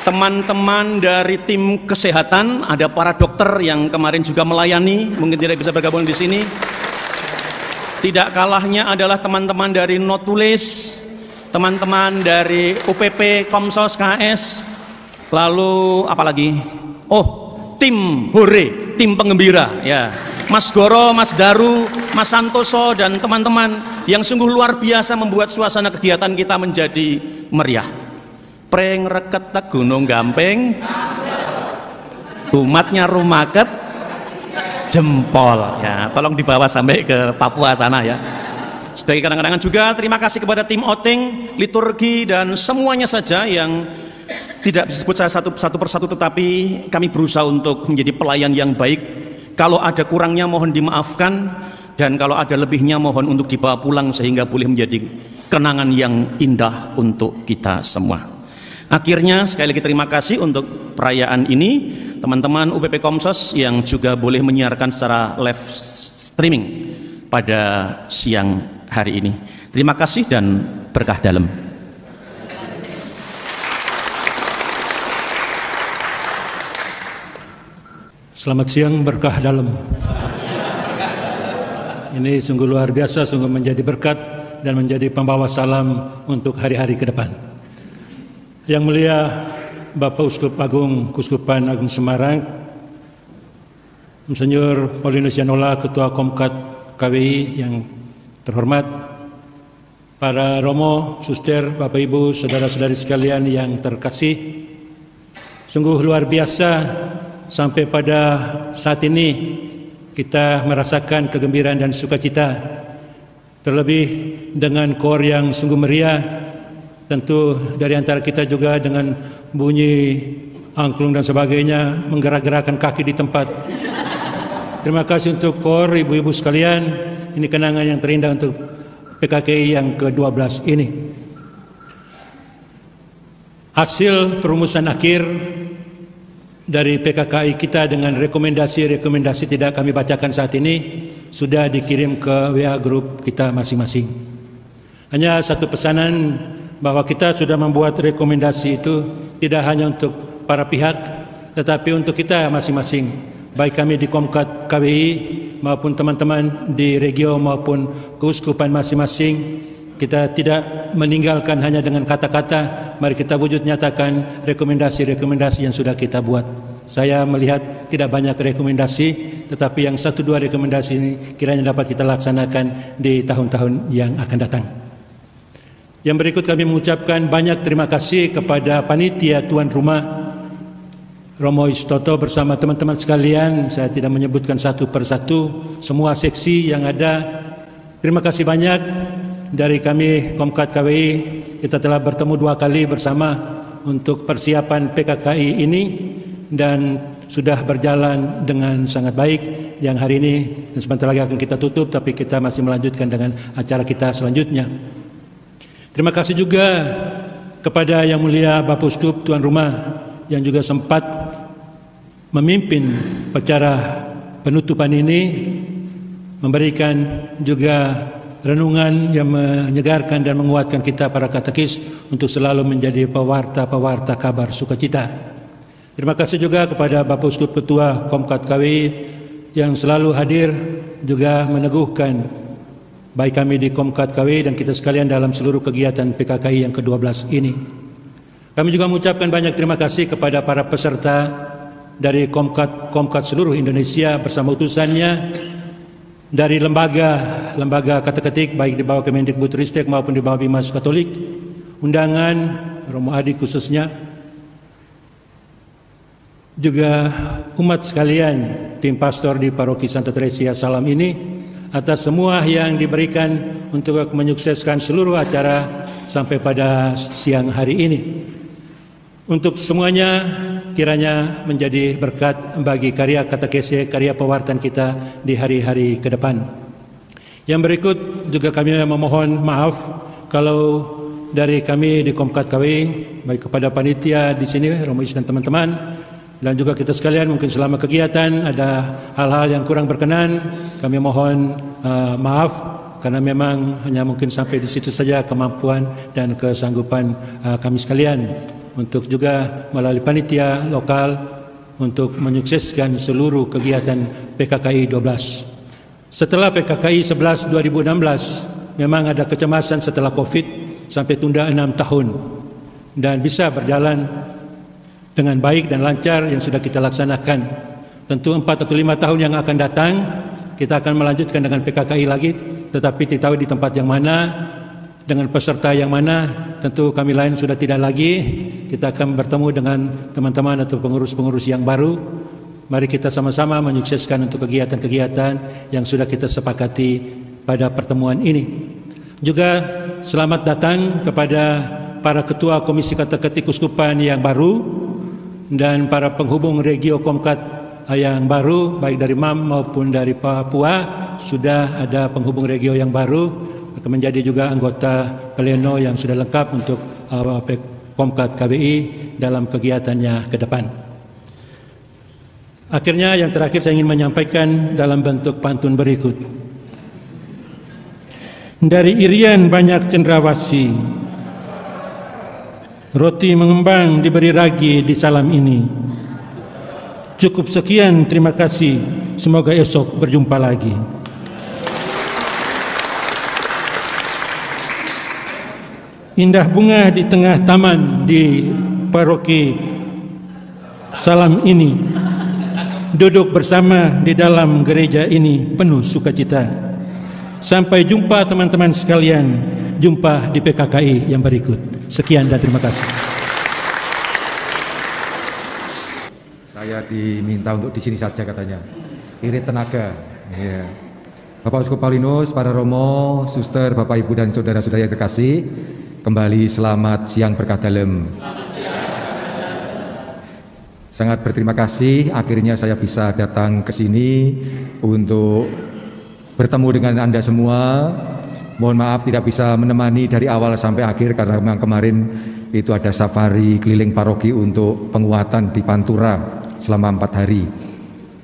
Teman-teman dari tim kesehatan, ada para dokter yang kemarin juga melayani, mungkin tidak bisa bergabung di sini. Tidak kalahnya adalah teman-teman dari Notulis, teman-teman dari UPP Komsos KS, lalu apalagi? Oh, tim Hore, tim penggembira, ya. Mas Goro, Mas Daru, Mas Santoso, dan teman-teman yang sungguh luar biasa membuat suasana kegiatan kita menjadi meriah. Preng reket gunung gamping, umatnya rumaket jempol, ya, tolong dibawa sampai ke Papua sana ya. Sebagai kenang-kenangan juga terima kasih kepada tim outing, liturgi, dan semuanya saja yang tidak disebut saya satu persatu, tetapi kami berusaha untuk menjadi pelayan yang baik. Kalau ada kurangnya mohon dimaafkan, dan kalau ada lebihnya mohon untuk dibawa pulang sehingga boleh menjadi kenangan yang indah untuk kita semua. Akhirnya sekali lagi terima kasih untuk perayaan ini, teman-teman UPP Komsos yang juga boleh menyiarkan secara live streaming pada siang hari ini. Terima kasih dan berkah dalam. Selamat siang, berkah dalam. Ini sungguh luar biasa, sungguh menjadi berkat dan menjadi pembawa salam untuk hari-hari ke depan. Yang mulia Bapak Uskup Agung Keuskupan Agung Semarang, Monsinyur Paulinus Yanola, Ketua Komkat KWI yang Terhormat para Romo, Suster, Bapak Ibu, saudara-saudari sekalian yang terkasih, sungguh luar biasa sampai pada saat ini kita merasakan kegembiraan dan sukacita, terlebih dengan kor yang sungguh meriah. Tentu dari antara kita juga dengan bunyi angklung dan sebagainya menggerak-gerakkan kaki di tempat. Terima kasih untuk kor, ibu-ibu sekalian. Ini kenangan yang terindah untuk PKKI yang ke-12 ini. Hasil perumusan akhir dari PKKI kita dengan rekomendasi-rekomendasi tidak kami bacakan saat ini sudah dikirim ke WA grup kita masing-masing. Hanya satu pesanan bahwa kita sudah membuat rekomendasi itu tidak hanya untuk para pihak tetapi untuk kita masing-masing, baik kami di Komkat KWI maupun teman-teman di regio maupun keuskupan masing-masing. Kita tidak meninggalkan hanya dengan kata-kata, mari kita wujud nyatakan rekomendasi-rekomendasi yang sudah kita buat. Saya melihat tidak banyak rekomendasi, tetapi yang 1-2 rekomendasi ini kiranya dapat kita laksanakan di tahun-tahun yang akan datang. Yang berikut kami mengucapkan banyak terima kasih kepada panitia tuan rumah Romo Istoto bersama teman-teman sekalian. Saya tidak menyebutkan satu persatu, semua seksi yang ada. Terima kasih banyak. Dari kami Komkat KWI, kita telah bertemu 2 kali bersama untuk persiapan PKKI ini dan sudah berjalan dengan sangat baik. Yang hari ini dan sebentar lagi akan kita tutup, tapi kita masih melanjutkan dengan acara kita selanjutnya. Terima kasih juga kepada Yang Mulia Bapak Uskup Tuan Rumah yang juga sempat memimpin acara penutupan ini, memberikan juga renungan yang menyegarkan dan menguatkan kita para katekis untuk selalu menjadi pewarta-pewarta kabar sukacita. Terima kasih juga kepada Bapak Uskup Ketua Komkat KWI yang selalu hadir juga meneguhkan baik kami di Komkat KWI dan kita sekalian dalam seluruh kegiatan PKKI yang ke-12 ini. Kami juga mengucapkan banyak terima kasih kepada para peserta dari Komkat seluruh Indonesia bersama utusannya, dari lembaga kateketik baik di bawah Kemendikbudristek maupun di bawah Bimas Katolik, undangan Romo Adi khususnya, juga umat sekalian, tim pastor di Paroki Santa Teresia Salam ini, atas semua yang diberikan untuk menyukseskan seluruh acara sampai pada siang hari ini. Untuk semuanya kiranya menjadi berkat bagi karya katekese, karya pewartaan kita di hari-hari ke depan. Yang berikut juga kami memohon maaf kalau dari kami di Komkat KWI, baik kepada panitia di sini, Romo Is dan teman-teman, dan juga kita sekalian mungkin selama kegiatan ada hal-hal yang kurang berkenan, kami mohon maaf karena memang hanya mungkin sampai di situ saja kemampuan dan kesanggupan kami sekalian untuk juga melalui panitia lokal untuk menyukseskan seluruh kegiatan PKKI 12. Setelah PKKI 11 2016 memang ada kecemasan setelah Covid sampai tunda 6 tahun dan bisa berjalan dengan baik dan lancar yang sudah kita laksanakan. Tentu 4 atau 5 tahun yang akan datang kita akan melanjutkan dengan PKKI lagi, tetapi tidak tahu di tempat yang mana, dengan peserta yang mana, tentu kami lain sudah tidak lagi. Kita akan bertemu dengan teman-teman atau pengurus-pengurus yang baru. Mari kita sama-sama menyukseskan untuk kegiatan-kegiatan yang sudah kita sepakati pada pertemuan ini. Juga selamat datang kepada para ketua Komisi Kateketik Kuskupan yang baru dan para penghubung regio Komkat yang baru, baik dari MAM maupun dari Papua. Sudah ada penghubung regio yang baru, akan menjadi juga anggota pleno yang sudah lengkap untuk Komkat KWI dalam kegiatannya ke depan. Akhirnya yang terakhir saya ingin menyampaikan dalam bentuk pantun berikut. Dari Irian banyak cendrawasih, roti mengembang diberi ragi di salam ini. Cukup sekian, terima kasih. Semoga esok berjumpa lagi. Indah bunga di tengah taman di Paroki Salam ini, duduk bersama di dalam gereja ini penuh sukacita. Sampai jumpa teman-teman sekalian, jumpa di PKKI yang berikut. Sekian dan terima kasih. Saya diminta untuk di sini saja katanya. Irit tenaga. Ya. Bapak Uskup Paulinus, para romo, suster, Bapak Ibu dan saudara-saudara yang terkasih, kembali selamat siang berkah dalem. Sangat berterima kasih akhirnya saya bisa datang ke sini untuk bertemu dengan Anda semua. Mohon maaf tidak bisa menemani dari awal sampai akhir karena memang kemarin itu ada safari keliling paroki untuk penguatan di Pantura selama 4 hari.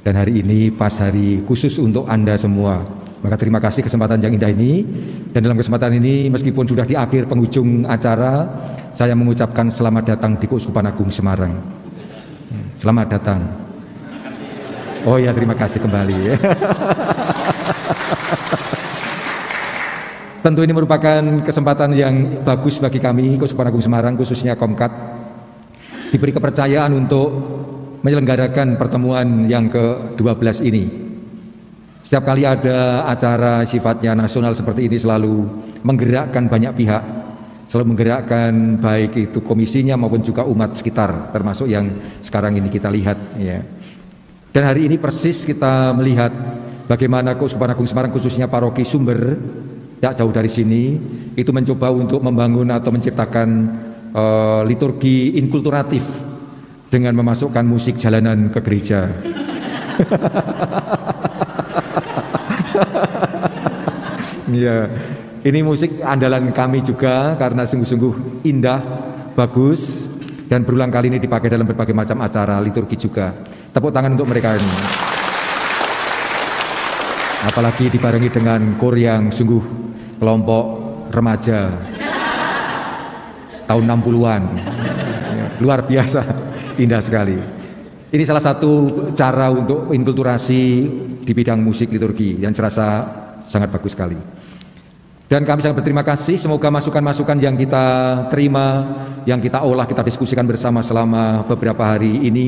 Dan hari ini pas hari khusus untuk Anda semua. Maka terima kasih kesempatan yang indah ini. Dan dalam kesempatan ini meskipun sudah di akhir penghujung acara, saya mengucapkan selamat datang di Keuskupan Agung Semarang. Selamat datang. Oh ya, terima kasih kembali. Tentu ini merupakan kesempatan yang bagus bagi kami Keuskupan Agung Semarang, khususnya Komkat, diberi kepercayaan untuk menyelenggarakan pertemuan yang ke-12 ini. Setiap kali ada acara sifatnya nasional seperti ini selalu menggerakkan banyak pihak, selalu menggerakkan baik itu komisinya maupun juga umat sekitar, termasuk yang sekarang ini kita lihat ya. Dan hari ini persis kita melihat bagaimana Keuskupan Agung Semarang, khususnya Paroki Sumber, tidak jauh dari sini, itu mencoba untuk membangun atau menciptakan liturgi inkulturatif dengan memasukkan musik jalanan ke gereja. Ya, ini musik andalan kami juga karena sungguh-sungguh indah, bagus, dan berulang kali ini dipakai dalam berbagai macam acara liturgi juga. Tepuk tangan untuk mereka ini. Apalagi dibarengi dengan kor yang sungguh kelompok remaja tahun 60-an. Ya, luar biasa, indah sekali. Ini salah satu cara untuk inkulturasi di bidang musik liturgi yang serasa sangat bagus sekali. Dan kami sangat berterima kasih, semoga masukan-masukan yang kita terima, yang kita olah, kita diskusikan bersama selama beberapa hari ini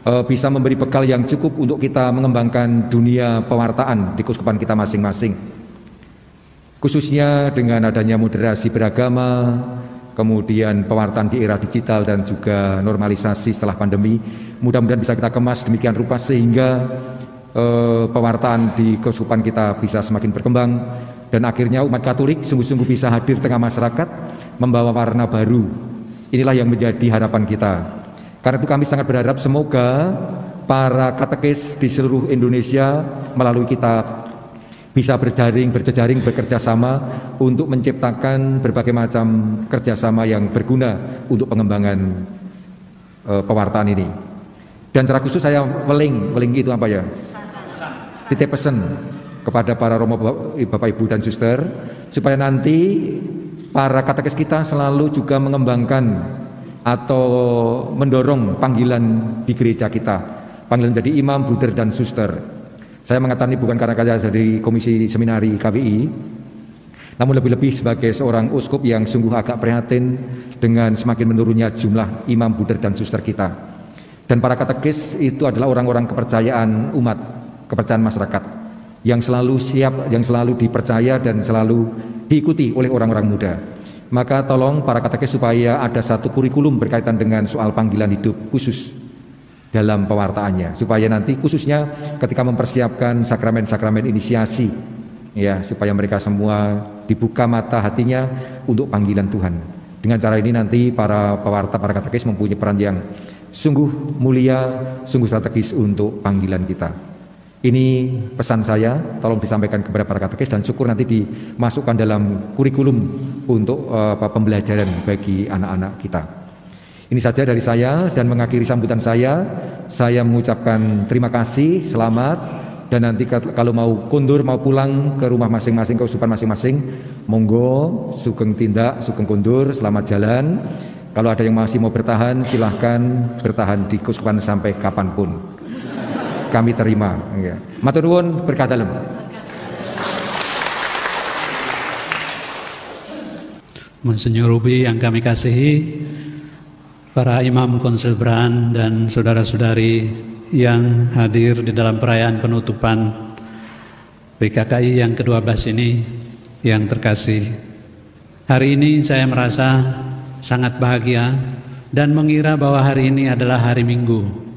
bisa memberi bekal yang cukup untuk kita mengembangkan dunia pewartaan di keuskupan kita masing-masing. Khususnya dengan adanya moderasi beragama, kemudian pewartaan di era digital dan juga normalisasi setelah pandemi, mudah-mudahan bisa kita kemas demikian rupa sehingga pewartaan di keuskupan kita bisa semakin berkembang dan akhirnya umat Katolik sungguh-sungguh bisa hadir tengah masyarakat membawa warna baru. Inilah yang menjadi harapan kita. Karena itu kami sangat berharap semoga para katekis di seluruh Indonesia melalui kita bisa berjejaring, bekerja sama untuk menciptakan berbagai macam kerjasama yang berguna untuk pengembangan pewartaan ini. Dan secara khusus saya weling itu apa ya? Titip pesan kepada para romo, bapak ibu dan suster supaya nanti para katekis kita selalu juga mengembangkan atau mendorong panggilan di gereja kita, panggilan menjadi imam, bruder dan suster. Saya mengatakan ini bukan karena saya dari Komisi Seminari KWI, namun lebih-lebih sebagai seorang uskup yang sungguh agak prihatin dengan semakin menurunnya jumlah imam, bruder dan suster kita. Dan para katekis itu adalah orang-orang kepercayaan umat, kepercayaan masyarakat yang selalu siap, yang selalu dipercaya dan selalu diikuti oleh orang-orang muda. Maka tolong para katekis supaya ada satu kurikulum berkaitan dengan soal panggilan hidup khusus dalam pewartaannya, supaya nanti khususnya ketika mempersiapkan sakramen-sakramen inisiasi ya, supaya mereka semua dibuka mata hatinya untuk panggilan Tuhan. Dengan cara ini nanti para pewarta, para katekis mempunyai peran yang sungguh mulia, sungguh strategis untuk panggilan kita. Ini pesan saya, tolong disampaikan kepada para katekis dan syukur nanti dimasukkan dalam kurikulum untuk pembelajaran bagi anak-anak kita. Ini saja dari saya dan mengakhiri sambutan saya mengucapkan terima kasih, selamat, dan nanti kalau mau kundur, mau pulang ke rumah masing-masing, ke keuskupan masing-masing, monggo, sugeng tindak, sugeng kundur, selamat jalan. Kalau ada yang masih mau bertahan, silahkan bertahan di keuskupan sampai kapanpun. Kami terima. Ya. Matur nuwun, berkah dalem. Monsinyur Ruby yang kami kasihi, para imam konselebrant dan saudara-saudari yang hadir di dalam perayaan penutupan PKKI yang ke-12 ini yang terkasih. Hari ini saya merasa sangat bahagia dan mengira bahwa hari ini adalah hari Minggu.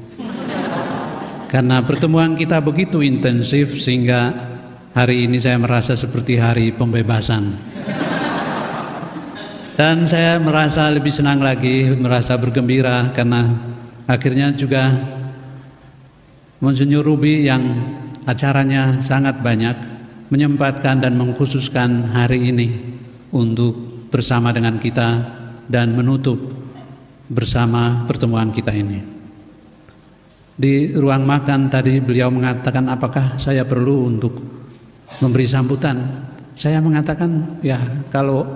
Karena pertemuan kita begitu intensif sehingga hari ini saya merasa seperti hari pembebasan. Dan saya merasa lebih senang lagi, merasa bergembira karena akhirnya juga Monsinyur Ruby yang acaranya sangat banyak menyempatkan dan mengkhususkan hari ini untuk bersama dengan kita dan menutup bersama pertemuan kita ini. Di ruang makan tadi beliau mengatakan apakah saya perlu untuk memberi sambutan. Saya mengatakan ya kalau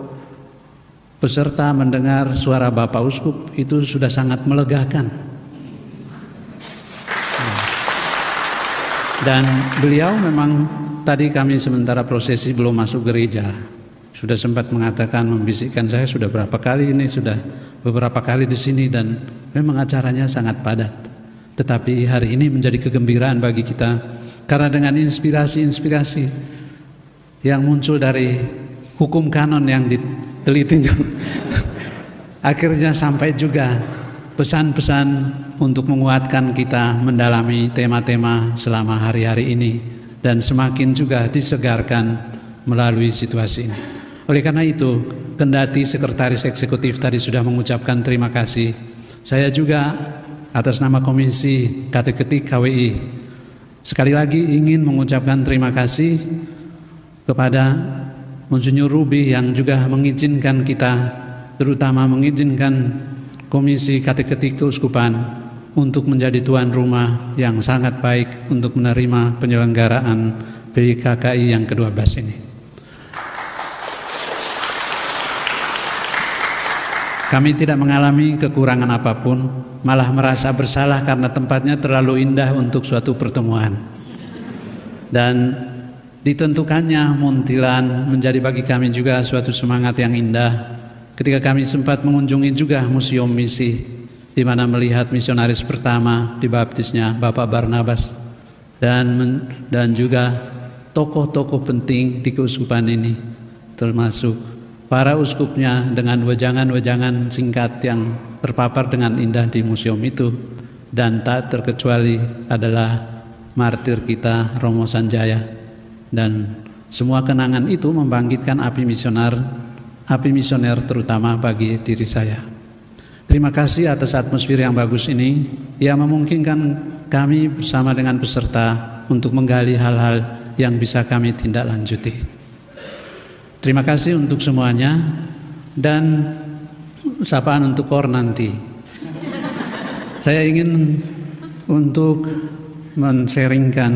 peserta mendengar suara Bapak Uskup itu sudah sangat melegakan. Dan beliau memang tadi kami sementara prosesi belum masuk gereja sudah sempat mengatakan, membisikkan saya sudah berapa kali ini, sudah beberapa kali di sini dan memang acaranya sangat padat. Tetapi hari ini menjadi kegembiraan bagi kita karena dengan inspirasi-inspirasi yang muncul dari hukum kanon yang diteliti akhirnya sampai juga pesan-pesan untuk menguatkan kita mendalami tema-tema selama hari-hari ini dan semakin juga disegarkan melalui situasi ini. Oleh karena itu, kendati Sekretaris Eksekutif tadi sudah mengucapkan terima kasih, saya juga atas nama Komisi Kateketik KWI sekali lagi ingin mengucapkan terima kasih kepada Monsinyur Ruby yang juga mengizinkan kita, terutama mengizinkan Komisi Kateketik Keuskupan untuk menjadi tuan rumah yang sangat baik untuk menerima penyelenggaraan PKKI yang ke-12 ini. Kami tidak mengalami kekurangan apapun, malah merasa bersalah karena tempatnya terlalu indah untuk suatu pertemuan. Dan ditentukannya Muntilan menjadi bagi kami juga suatu semangat yang indah ketika kami sempat mengunjungi juga Museum Misi, di mana melihat misionaris pertama dibaptisnya Bapak Barnabas dan juga tokoh-tokoh penting di keuskupan ini, termasuk para uskupnya dengan wejangan-wejangan singkat yang terpapar dengan indah di museum itu, dan tak terkecuali adalah martir kita Romo Sanjaya. Dan semua kenangan itu membangkitkan api misioner terutama bagi diri saya. Terima kasih atas atmosfer yang bagus ini yang memungkinkan kami bersama dengan peserta untuk menggali hal-hal yang bisa kami tindak lanjuti. Terima kasih untuk semuanya dan sapaan untuk kor nanti. Saya ingin untuk men-sharingkan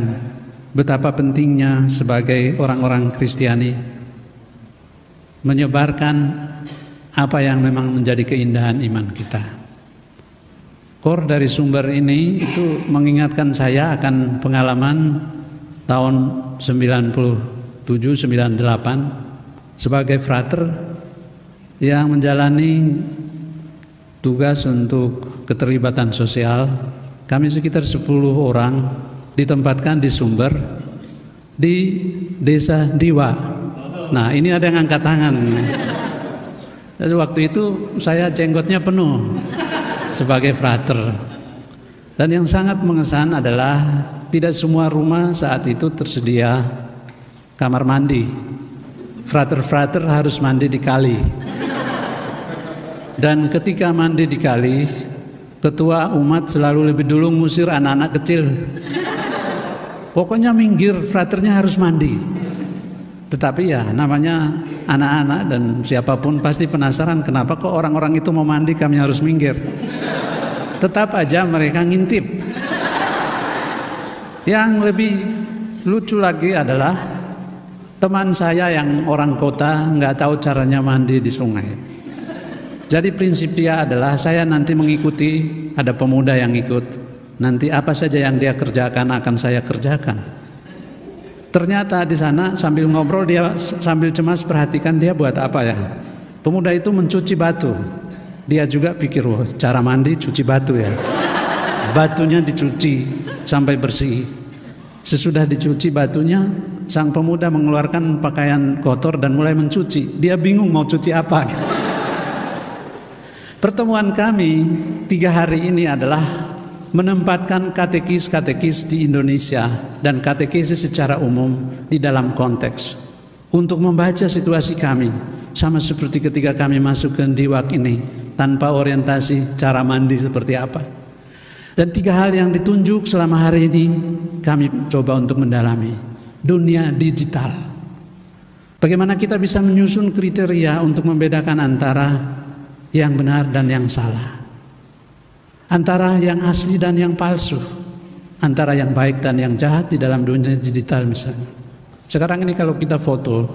betapa pentingnya sebagai orang-orang Kristiani menyebarkan apa yang memang menjadi keindahan iman kita. Kor dari sumber ini itu mengingatkan saya akan pengalaman tahun 97-98 sebagai frater yang menjalani tugas untuk keterlibatan sosial. Kami sekitar 10 orang ditempatkan di sumber di desa Diwa. Nah, ini ada yang angkat tangan. Dan waktu itu saya jenggotnya penuh sebagai frater. Dan yang sangat mengesan adalah tidak semua rumah saat itu tersedia kamar mandi. Frater-frater harus mandi di kali. Dan ketika mandi di kali, ketua umat selalu lebih dulu ngusir anak-anak kecil. Pokoknya minggir, fraternya harus mandi. Tetapi ya namanya anak-anak dan siapapun pasti penasaran kenapa kok orang-orang itu mau mandi kami harus minggir. Tetap aja mereka ngintip. Yang lebih lucu lagi adalah teman saya yang orang kota nggak tahu caranya mandi di sungai. Jadi prinsip dia adalah saya nanti mengikuti, ada pemuda yang ikut, nanti apa saja yang dia kerjakan akan saya kerjakan. Ternyata di sana sambil ngobrol dia sambil cemas perhatikan dia buat apa ya. Pemuda itu mencuci batu. Dia juga pikir, wah cara mandi cuci batu ya. Batunya dicuci sampai bersih. Sesudah dicuci batunya, sang pemuda mengeluarkan pakaian kotor dan mulai mencuci. Dia bingung mau cuci apa. Pertemuan kami 3 hari ini adalah menempatkan katekis-katekis di Indonesia dan katekis secara umum di dalam konteks untuk membaca situasi kami, sama seperti ketika kami masuk ke Diwak ini tanpa orientasi cara mandi seperti apa. Dan 3 hal yang ditunjuk selama hari ini kami coba untuk mendalami. Dunia digital. Bagaimana kita bisa menyusun kriteria untuk membedakan antara yang benar dan yang salah, antara yang asli dan yang palsu, antara yang baik dan yang jahat di dalam dunia digital misalnya. Sekarang ini kalau kita foto,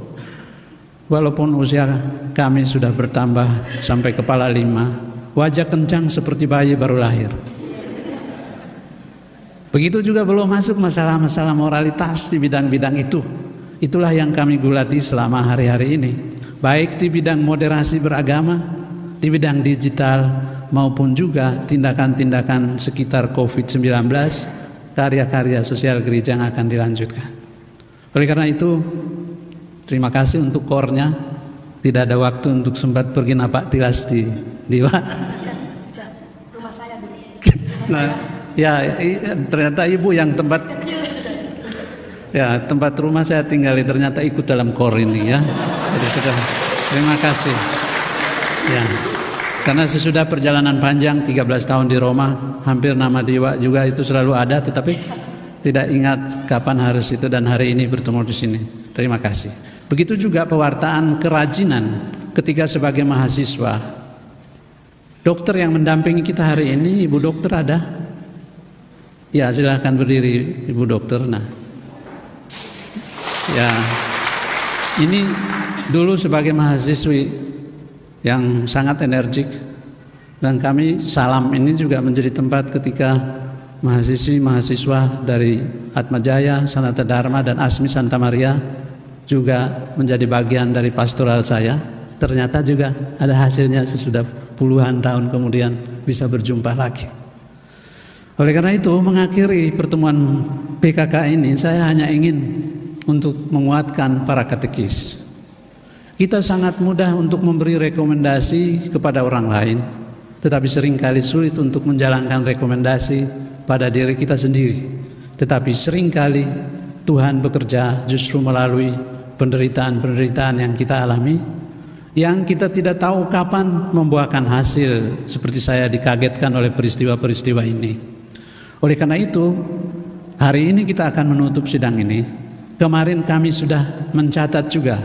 walaupun usia kami sudah bertambah sampai kepala 5, wajah kencang seperti bayi baru lahir. Begitu juga belum masuk masalah-masalah moralitas di bidang-bidang itu. Itulah yang kami gulati selama hari-hari ini, baik di bidang moderasi beragama, di bidang digital, maupun juga tindakan-tindakan sekitar COVID-19, karya-karya sosial gereja yang akan dilanjutkan. Oleh karena itu, terima kasih untuk kornya. Tidak ada waktu untuk sempat pergi napak tilas di Diwa. Rumah saya dulu. Nah, ya ternyata ibu yang tempat rumah saya tinggali ternyata ikut dalam kor ini ya. Jadi terima kasih. Ya. Karena sesudah perjalanan panjang 13 tahun di Roma, hampir nama Diwa juga itu selalu ada, tetapi tidak ingat kapan harus itu, dan hari ini bertemu di sini. Terima kasih. Begitu juga pewartaan kerajinan ketika sebagai mahasiswa. Dokter yang mendampingi kita hari ini, Ibu Dokter ada? Ya, silahkan berdiri Ibu Dokter. Nah, ya, ini dulu sebagai mahasiswi yang sangat energik, dan kami Salam ini juga menjadi tempat ketika mahasiswa dari Atmajaya, Sanata Dharma, dan Asmi Santa Maria juga menjadi bagian dari pastoral saya. Ternyata juga ada hasilnya sesudah puluhan tahun kemudian bisa berjumpa lagi. Oleh karena itu, mengakhiri pertemuan PKK ini, saya hanya ingin untuk menguatkan para katekis. Kita sangat mudah untuk memberi rekomendasi kepada orang lain, tetapi seringkali sulit untuk menjalankan rekomendasi pada diri kita sendiri. Tetapi seringkali Tuhan bekerja justru melalui penderitaan-penderitaan yang kita alami, yang kita tidak tahu kapan membuahkan hasil, seperti saya dikagetkan oleh peristiwa-peristiwa ini. Oleh karena itu, hari ini kita akan menutup sidang ini. Kemarin kami sudah mencatat juga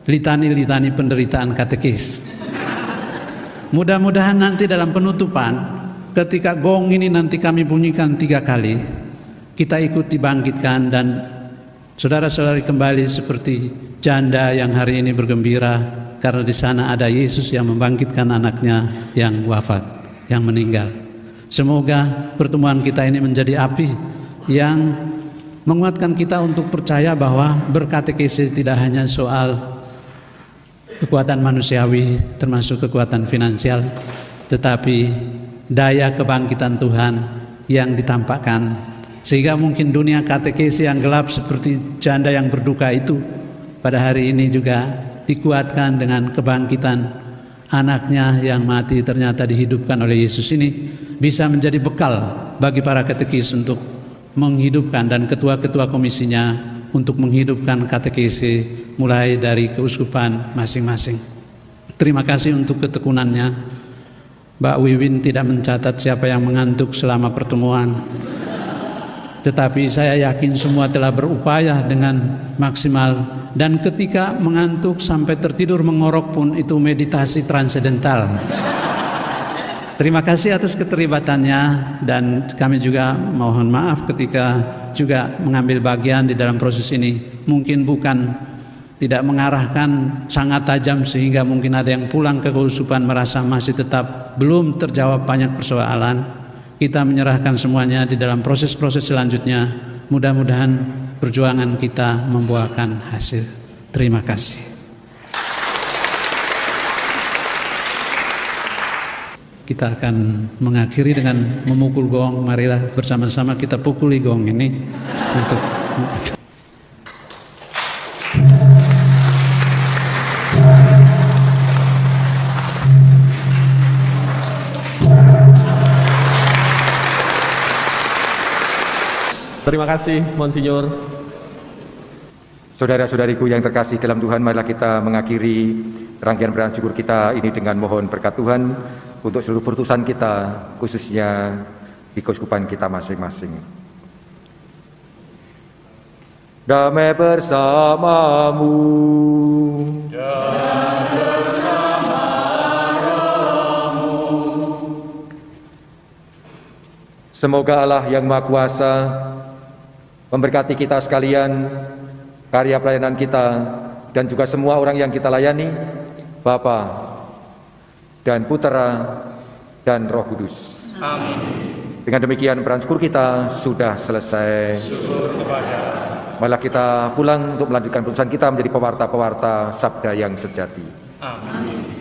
litani-litani penderitaan katekis. Mudah-mudahan nanti dalam penutupan, ketika gong ini nanti kami bunyikan 3 kali, kita ikut dibangkitkan dan saudara-saudari kembali seperti janda yang hari ini bergembira karena di sana ada Yesus yang membangkitkan anaknya yang wafat, yang meninggal. Semoga pertemuan kita ini menjadi api yang menguatkan kita untuk percaya bahwa berkatekesi tidak hanya soal kekuatan manusiawi termasuk kekuatan finansial, tetapi daya kebangkitan Tuhan yang ditampakkan, sehingga mungkin dunia katekesi yang gelap seperti janda yang berduka itu pada hari ini juga dikuatkan dengan kebangkitan anaknya yang mati ternyata dihidupkan oleh Yesus ini, bisa menjadi bekal bagi para katekis untuk menghidupkan, dan ketua-ketua komisinya untuk menghidupkan katekesi mulai dari keuskupan masing-masing. Terima kasih untuk ketekunannya. Mbak Wiwin tidak mencatat siapa yang mengantuk selama pertemuan, tetapi saya yakin semua telah berupaya dengan maksimal, dan ketika mengantuk sampai tertidur mengorok pun itu meditasi transendental. Terima kasih atas keterlibatannya, dan kami juga mohon maaf ketika juga mengambil bagian di dalam proses ini. Mungkin bukan tidak mengarahkan sangat tajam sehingga mungkin ada yang pulang ke keuskupan merasa masih tetap belum terjawab banyak persoalan. Kita menyerahkan semuanya di dalam proses-proses selanjutnya. Mudah-mudahan perjuangan kita membuahkan hasil. Terima kasih. Kita akan mengakhiri dengan memukul gong. Marilah bersama-sama kita pukuli gong ini untuk Terima kasih, Monsinyur. Saudara-saudariku yang terkasih dalam Tuhan, marilah kita mengakhiri rangkaian perayaan syukur kita ini dengan mohon berkat Tuhan untuk seluruh perutusan kita, khususnya di keuskupan kita masing-masing. Damai bersamamu. Dan bersama rohmu. Semoga Allah yang Maha Kuasa memberkati kita sekalian, karya pelayanan kita, dan juga semua orang yang kita layani, Bapa dan Putera dan Roh Kudus. Amin. Dengan demikian perayaan syukur kita sudah selesai. Syukur kepada Marilah kita pulang untuk melanjutkan perutusan kita menjadi pewarta-pewarta sabda yang sejati. Amin.